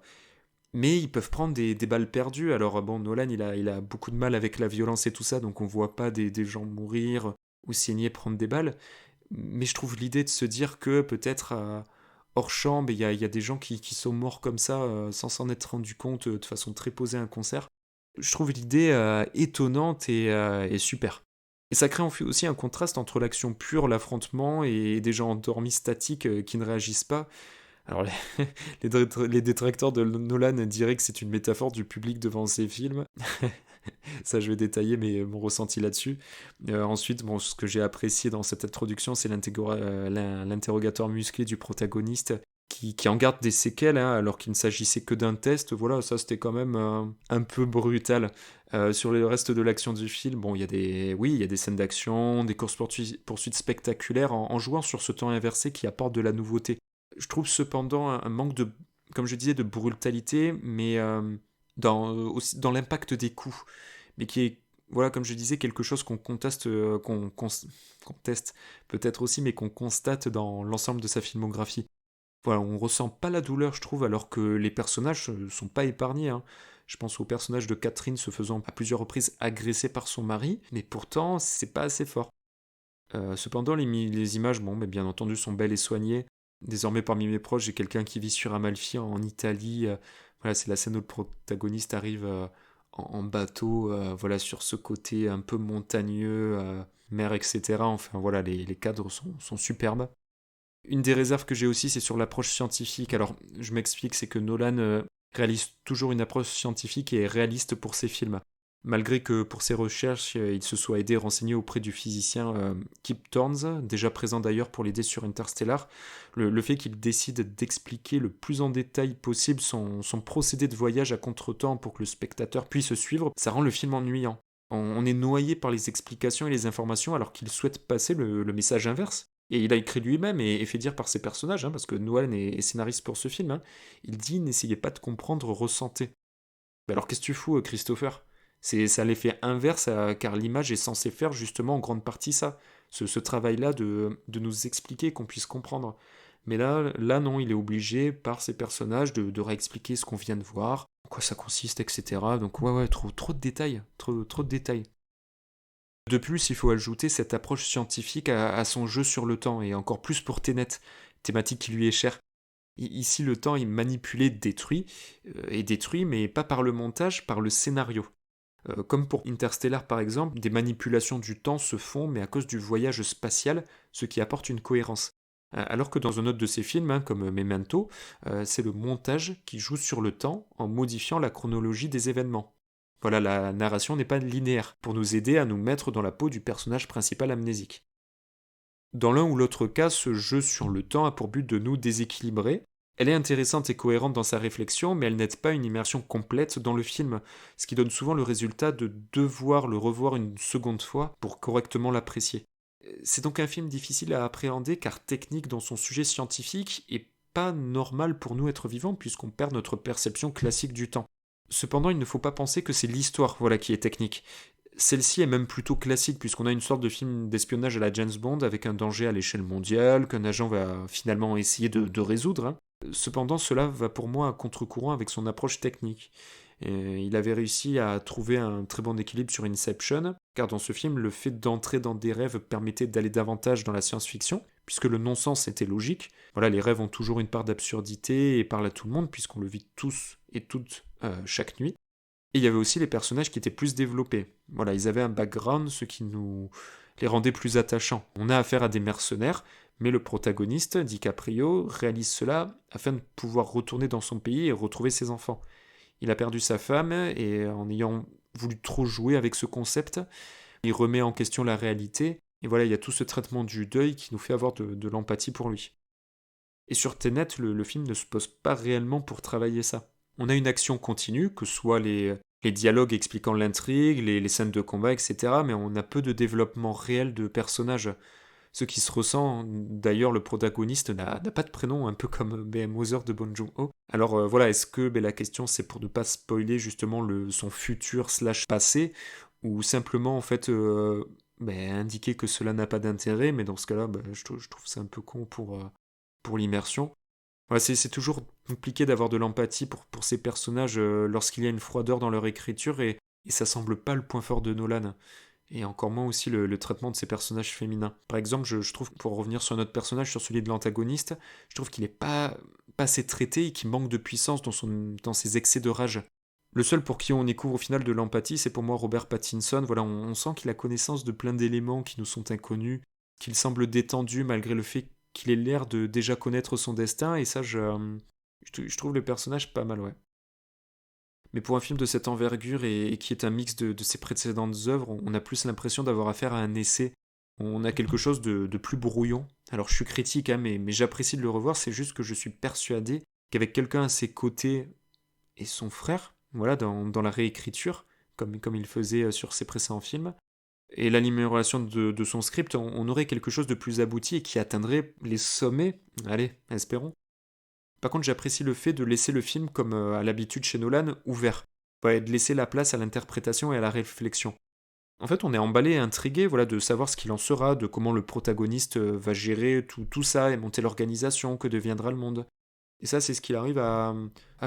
mais ils peuvent prendre des balles perdues. Alors bon, Nolan, il a beaucoup de mal avec la violence et tout ça, donc on voit pas des gens mourir ou saigner, prendre des balles. Mais je trouve l'idée de se dire que peut-être hors champ, il y a des gens qui sont morts comme ça sans s'en être rendu compte de façon très posée à un concert. Je trouve l'idée étonnante et super. Et ça crée aussi un contraste entre l'action pure, l'affrontement, et des gens endormis statiques qui ne réagissent pas. Alors les détracteurs de Nolan diraient que c'est une métaphore du public devant ses films. Ça, je vais détailler mon ressenti là-dessus. Ensuite, bon, ce que j'ai apprécié dans cette introduction, c'est l'interrogatoire musclé du protagoniste qui en garde des séquelles, hein, alors qu'il ne s'agissait que d'un test. Voilà, ça c'était quand même un peu brutal. Sur le reste de l'action du film, bon, il y a des scènes d'action, des courses-poursuites spectaculaires en jouant sur ce temps inversé qui apporte de la nouveauté. Je trouve cependant un manque de, comme je disais, de brutalité, mais dans l'impact des coups, mais qui est, voilà, comme je disais, quelque chose qu'on conteste, conteste peut-être aussi, mais qu'on constate dans l'ensemble de sa filmographie. Voilà, on ressent pas la douleur, je trouve, alors que les personnages sont pas épargnés, hein. Je pense au personnage de Catherine se faisant à plusieurs reprises agresser par son mari, mais pourtant, c'est pas assez fort. Cependant, les images, bon, mais bien entendu, sont belles et soignées. Désormais, parmi mes proches, j'ai quelqu'un qui vit sur Amalfi en Italie. Voilà, c'est la scène où le protagoniste arrive en bateau, voilà, sur ce côté un peu montagneux, mer, etc. Enfin, voilà, les cadres sont superbes. Une des réserves que j'ai aussi, c'est sur l'approche scientifique. Alors, je m'explique, c'est que Nolan réalise toujours une approche scientifique et réaliste pour ses films. Malgré que pour ses recherches, il se soit aidé, renseigné auprès du physicien Kip Thorne, déjà présent d'ailleurs pour l'aider sur Interstellar, le fait qu'il décide d'expliquer le plus en détail possible son procédé de voyage à contretemps pour que le spectateur puisse suivre, ça rend le film ennuyant. On est noyé par les explications et les informations alors qu'il souhaite passer le message inverse. Et il a écrit lui-même et fait dire par ses personnages, parce que Nolan est scénariste pour ce film, il dit « N'essayez pas de comprendre, ressentez ». Alors qu'est-ce que tu fous, Christopher? Ça l'effet inverse, car l'image est censée faire justement en grande partie ça. Ce travail-là de nous expliquer, qu'on puisse comprendre. Mais là non, il est obligé, par ses personnages, de réexpliquer ce qu'on vient de voir, en quoi ça consiste, etc. Donc ouais, trop de détails, trop de détails. De plus, il faut ajouter cette approche scientifique à son jeu sur le temps, et encore plus pour Tenet, thématique qui lui est chère. Ici, le temps est manipulé, détruit, mais pas par le montage, par le scénario. Comme pour Interstellar par exemple, des manipulations du temps se font, mais à cause du voyage spatial, ce qui apporte une cohérence. Alors que dans un autre de ses films, comme Memento, c'est le montage qui joue sur le temps en modifiant la chronologie des événements. Voilà, la narration n'est pas linéaire, pour nous aider à nous mettre dans la peau du personnage principal amnésique. Dans l'un ou l'autre cas, ce jeu sur le temps a pour but de nous déséquilibrer. Elle est intéressante et cohérente dans sa réflexion, mais elle n'aide pas une immersion complète dans le film, ce qui donne souvent le résultat de devoir le revoir une seconde fois pour correctement l'apprécier. C'est donc un film difficile à appréhender car technique dans son sujet scientifique et pas normal pour nous êtres vivants puisqu'on perd notre perception classique du temps. Cependant, il ne faut pas penser que c'est l'histoire qui est technique. Celle-ci est même plutôt classique puisqu'on a une sorte de film d'espionnage à la James Bond avec un danger à l'échelle mondiale qu'un agent va finalement essayer de résoudre. Cependant, cela va pour moi à contre-courant avec son approche technique. Et il avait réussi à trouver un très bon équilibre sur Inception, car dans ce film, le fait d'entrer dans des rêves permettait d'aller davantage dans la science-fiction, puisque le non-sens était logique. Voilà, les rêves ont toujours une part d'absurdité et parlent à tout le monde, puisqu'on le vit tous et toutes chaque nuit. Et il y avait aussi les personnages qui étaient plus développés. Voilà, ils avaient un background, ce qui nous les rendait plus attachants. On a affaire à des mercenaires, mais le protagoniste, DiCaprio, réalise cela afin de pouvoir retourner dans son pays et retrouver ses enfants. Il a perdu sa femme et en ayant voulu trop jouer avec ce concept, il remet en question la réalité. Et voilà, il y a tout ce traitement du deuil qui nous fait avoir de l'empathie pour lui. Et sur Tenet, le film ne se pose pas réellement pour travailler ça. On a une action continue, que ce soit les dialogues expliquant l'intrigue, les scènes de combat, etc. Mais on a peu de développement réel de personnages. Ce qui se ressent, d'ailleurs, le protagoniste n'a pas de prénom, un peu comme Mother de Bong Joon-ho. Alors voilà, est-ce que la question c'est pour ne pas spoiler justement son futur / passé, ou simplement en fait indiquer que cela n'a pas d'intérêt, mais dans ce cas-là, je trouve ça un peu con pour l'immersion. Voilà, c'est toujours compliqué d'avoir de l'empathie pour ces personnages lorsqu'il y a une froideur dans leur écriture, et ça semble pas le point fort de Nolan. Et encore moins aussi le traitement de ces personnages féminins. Par exemple, je trouve, pour revenir sur notre personnage, sur celui de l'antagoniste, je trouve qu'il n'est pas assez traité et qu'il manque de puissance dans ses excès de rage. Le seul pour qui on éprouve au final de l'empathie, c'est pour moi Robert Pattinson. Voilà, on sent qu'il a connaissance de plein d'éléments qui nous sont inconnus, qu'il semble détendu malgré le fait qu'il ait l'air de déjà connaître son destin, et ça, je trouve le personnage pas mal, ouais. Mais pour un film de cette envergure et qui est un mix de ses précédentes œuvres, on a plus l'impression d'avoir affaire à un essai. On a quelque chose de plus brouillon. Alors je suis critique, mais j'apprécie de le revoir, c'est juste que je suis persuadé qu'avec quelqu'un à ses côtés et son frère, voilà, dans la réécriture, comme il faisait sur ses précédents films, et l'amélioration de son script, on aurait quelque chose de plus abouti et qui atteindrait les sommets. Allez, espérons. Par contre, j'apprécie le fait de laisser le film, comme à l'habitude chez Nolan, ouvert. Ouais, de laisser la place à l'interprétation et à la réflexion. En fait, on est emballé et intrigué, voilà, de savoir ce qu'il en sera, de comment le protagoniste va gérer tout ça et monter l'organisation, que deviendra le monde. Et ça, c'est ce qu'il arrive à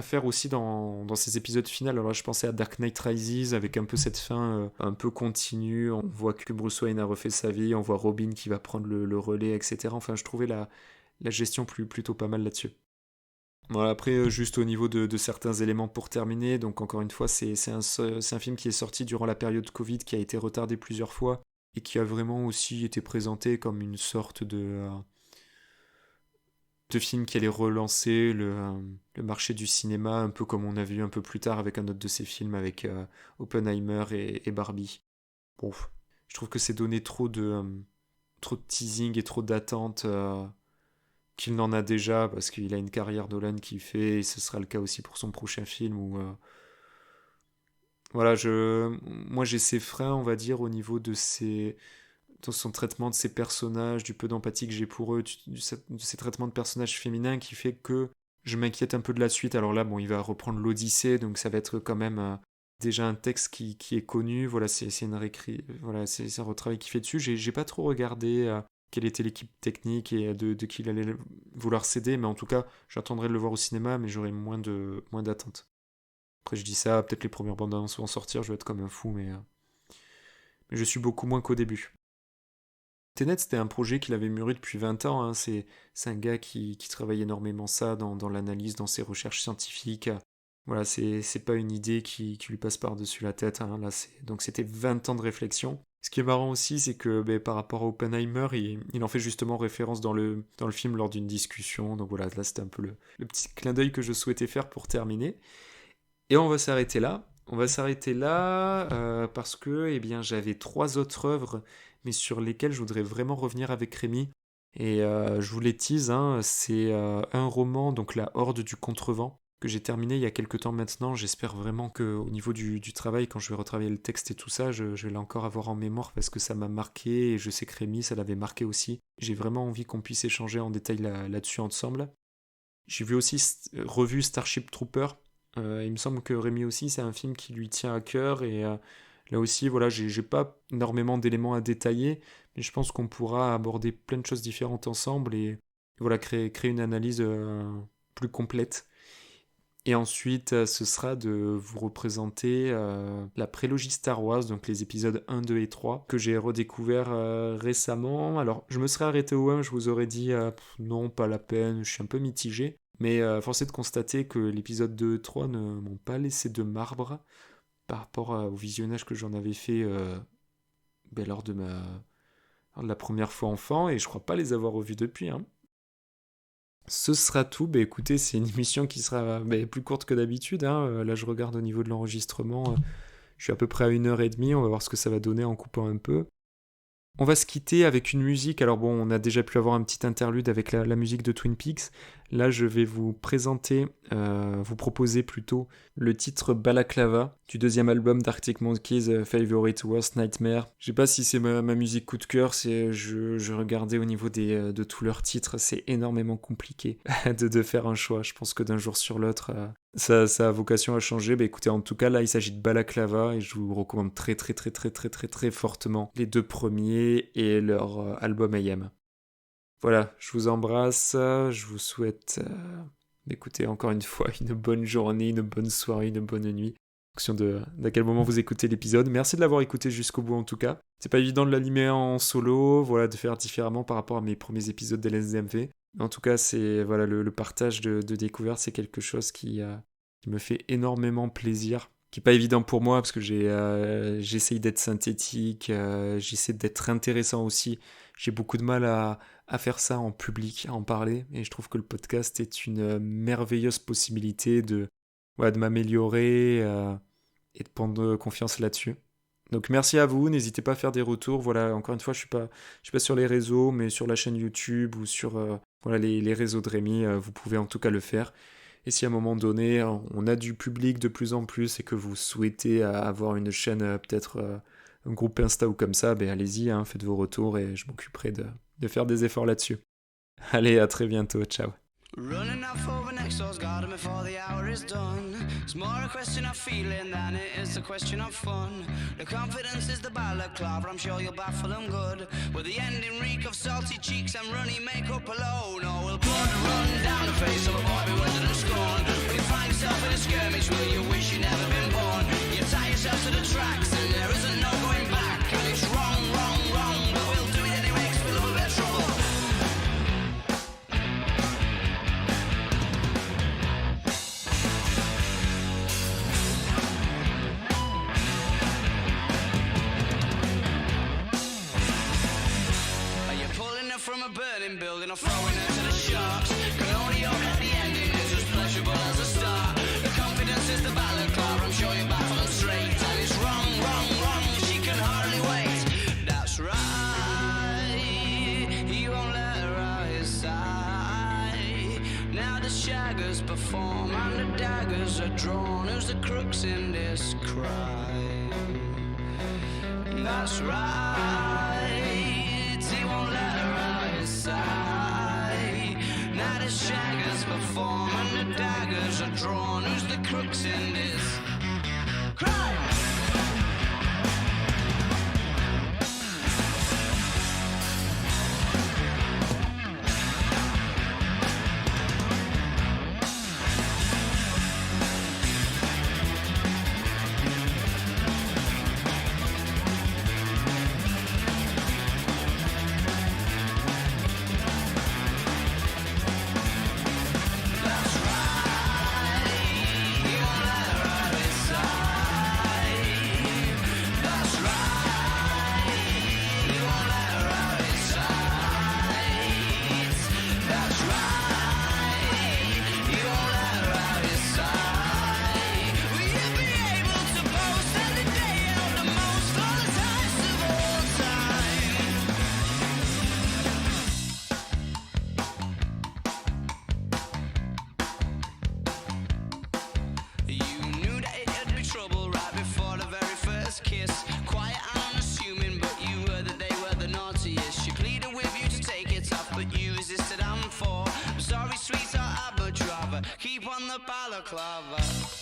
faire aussi dans ses épisodes finaux. Alors là, je pensais à Dark Knight Rises, avec un peu cette fin un peu continue. On voit que Bruce Wayne a refait sa vie, on voit Robin qui va prendre le relais, etc. Enfin, je trouvais la gestion plutôt pas mal là-dessus. Voilà, après, juste au niveau de certains éléments pour terminer, donc encore une fois, c'est un film qui est sorti durant la période Covid, qui a été retardé plusieurs fois, et qui a vraiment aussi été présenté comme une sorte de film qui allait relancer le marché du cinéma, un peu comme on a vu un peu plus tard avec un autre de ses films, avec Oppenheimer et Barbie. Bon, je trouve que c'est donné trop de teasing et trop d'attentes qu'il n'en a déjà, parce qu'il a une carrière Nolan qui fait, et ce sera le cas aussi pour son prochain film, où voilà, moi j'ai ses freins, on va dire, au niveau de son traitement de ses personnages, du peu d'empathie que j'ai pour eux, de ses traitements de personnages féminins, qui fait que je m'inquiète un peu de la suite. Alors là, bon, il va reprendre l'Odyssée, donc ça va être quand même déjà un texte qui est connu. Voilà, c'est une voilà, c'est un retravail qui fait dessus. J'ai pas trop regardé quelle était l'équipe technique et de qui il allait vouloir céder, mais en tout cas, j'attendrai de le voir au cinéma, mais j'aurai moins d'attentes. Après, je dis ça, peut-être les premières bandes annonces vont sortir, je vais être comme un fou, mais je suis beaucoup moins qu'au début. Tenet, c'était un projet qu'il avait mûri depuis 20 ans. Hein. C'est un gars qui travaille énormément ça dans l'analyse, dans ses recherches scientifiques. Voilà, c'est pas une idée qui lui passe par-dessus la tête. Hein. Là, donc c'était 20 ans de réflexion. Ce qui est marrant aussi, c'est que par rapport à Oppenheimer, il en fait justement référence dans le film lors d'une discussion. Donc voilà, là c'était un peu le petit clin d'œil que je souhaitais faire pour terminer. Et on va s'arrêter là. On va s'arrêter là parce que j'avais 3 autres œuvres, mais sur lesquelles je voudrais vraiment revenir avec Rémi. Et je vous les tease, hein, c'est un roman, donc La Horde du Contrevent, que j'ai terminé il y a quelques temps maintenant. J'espère vraiment qu'au niveau du travail, quand je vais retravailler le texte et tout ça, je vais encore avoir en mémoire parce que ça m'a marqué et je sais que Rémi, ça l'avait marqué aussi. J'ai vraiment envie qu'on puisse échanger en détail là-dessus ensemble. J'ai vu aussi revu Starship Trooper. Il me semble que Rémi aussi, c'est un film qui lui tient à cœur et là aussi, voilà, j'ai pas énormément d'éléments à détailler, mais je pense qu'on pourra aborder plein de choses différentes ensemble et voilà, créer une analyse plus complète. Et ensuite, ce sera de vous représenter la prélogie Star Wars, donc les épisodes 1, 2 et 3, que j'ai redécouvert récemment. Alors, je me serais arrêté au 1, je vous aurais dit non, pas la peine, je suis un peu mitigé. Mais force est de constater que l'épisode 2 et 3 ne m'ont pas laissé de marbre par rapport au visionnage que j'en avais fait lors de la première fois enfant, et je crois pas les avoir revus depuis. Hein. Ce sera tout. Écoutez, c'est une émission qui sera plus courte que d'habitude. Hein. Là, je regarde au niveau de l'enregistrement. Je suis à peu près à 1h30. On va voir ce que ça va donner en coupant un peu. On va se quitter avec une musique. Alors bon, on a déjà pu avoir un petit interlude avec la musique de Twin Peaks. Là, je vais vous proposer plutôt le titre Balaclava du 2e album d'Arctic Monkeys, Favorite Worst Nightmare. Je sais pas si c'est ma musique coup de cœur, je regardais au niveau de tous leurs titres, c'est énormément compliqué de faire un choix. Je pense que d'un jour sur l'autre, ça a vocation à changer. Écoutez, en tout cas, là, il s'agit de Balaclava et je vous recommande très très très très très très très fortement les 2 premiers et leur album AM. Voilà, je vous embrasse, je vous souhaite d'écouter encore une fois une bonne journée, une bonne soirée, une bonne nuit, en fonction d'à quel moment vous écoutez l'épisode. Merci de l'avoir écouté jusqu'au bout en tout cas. C'est pas évident de l'animer en solo, voilà, de faire différemment par rapport à mes premiers épisodes d'LSDMV. En tout cas, c'est voilà, le partage de découvertes, c'est quelque chose qui me fait énormément plaisir. Qui n'est pas évident pour moi parce que j'essaye d'être synthétique, j'essaie d'être intéressant aussi. J'ai beaucoup de mal à faire ça en public, à en parler, et je trouve que le podcast est une merveilleuse possibilité de m'améliorer et de prendre confiance là-dessus. Donc merci à vous, n'hésitez pas à faire des retours. Voilà, encore une fois, je suis pas sur les réseaux, mais sur la chaîne YouTube ou sur les réseaux de Rémi, vous pouvez en tout cas le faire. Et si à un moment donné, on a du public de plus en plus et que vous souhaitez avoir une chaîne, peut-être un groupe Insta ou comme ça, allez-y, faites vos retours et je m'occuperai de faire des efforts là-dessus. Allez, à très bientôt, ciao. Running out for the next door's garden before the hour is done. It's more a question of feeling than it is a question of fun. The confidence is the balaclava, I'm sure you'll baffle them good. With the ending reek of salty cheeks and runny makeup alone. Oh, will blood run down the face of a boy bewildered and scorned. Will you find yourself in a skirmish, will you wish you'd never been born? You tie yourself to the tracks and there isn't no going back. And it's wrong, wrong, wrong, but we'll do it anyway 'cause we love a bit of trouble. From a burning building or throwing her to the sharks. Can only hope that the ending is as pleasurable as the start. The confidence is the balaclava, I'm sure you baffle them straight. And it's wrong, wrong, wrong, she can hardly wait. That's right, he won't let her out his side. Now the shaggers perform and the daggers are drawn. Who's the crooks in this crime? That's right, he won't let her out his side. Now the shaggers perform and the daggers are drawn. Who's the crooks in this crime? Keep on the balaclava.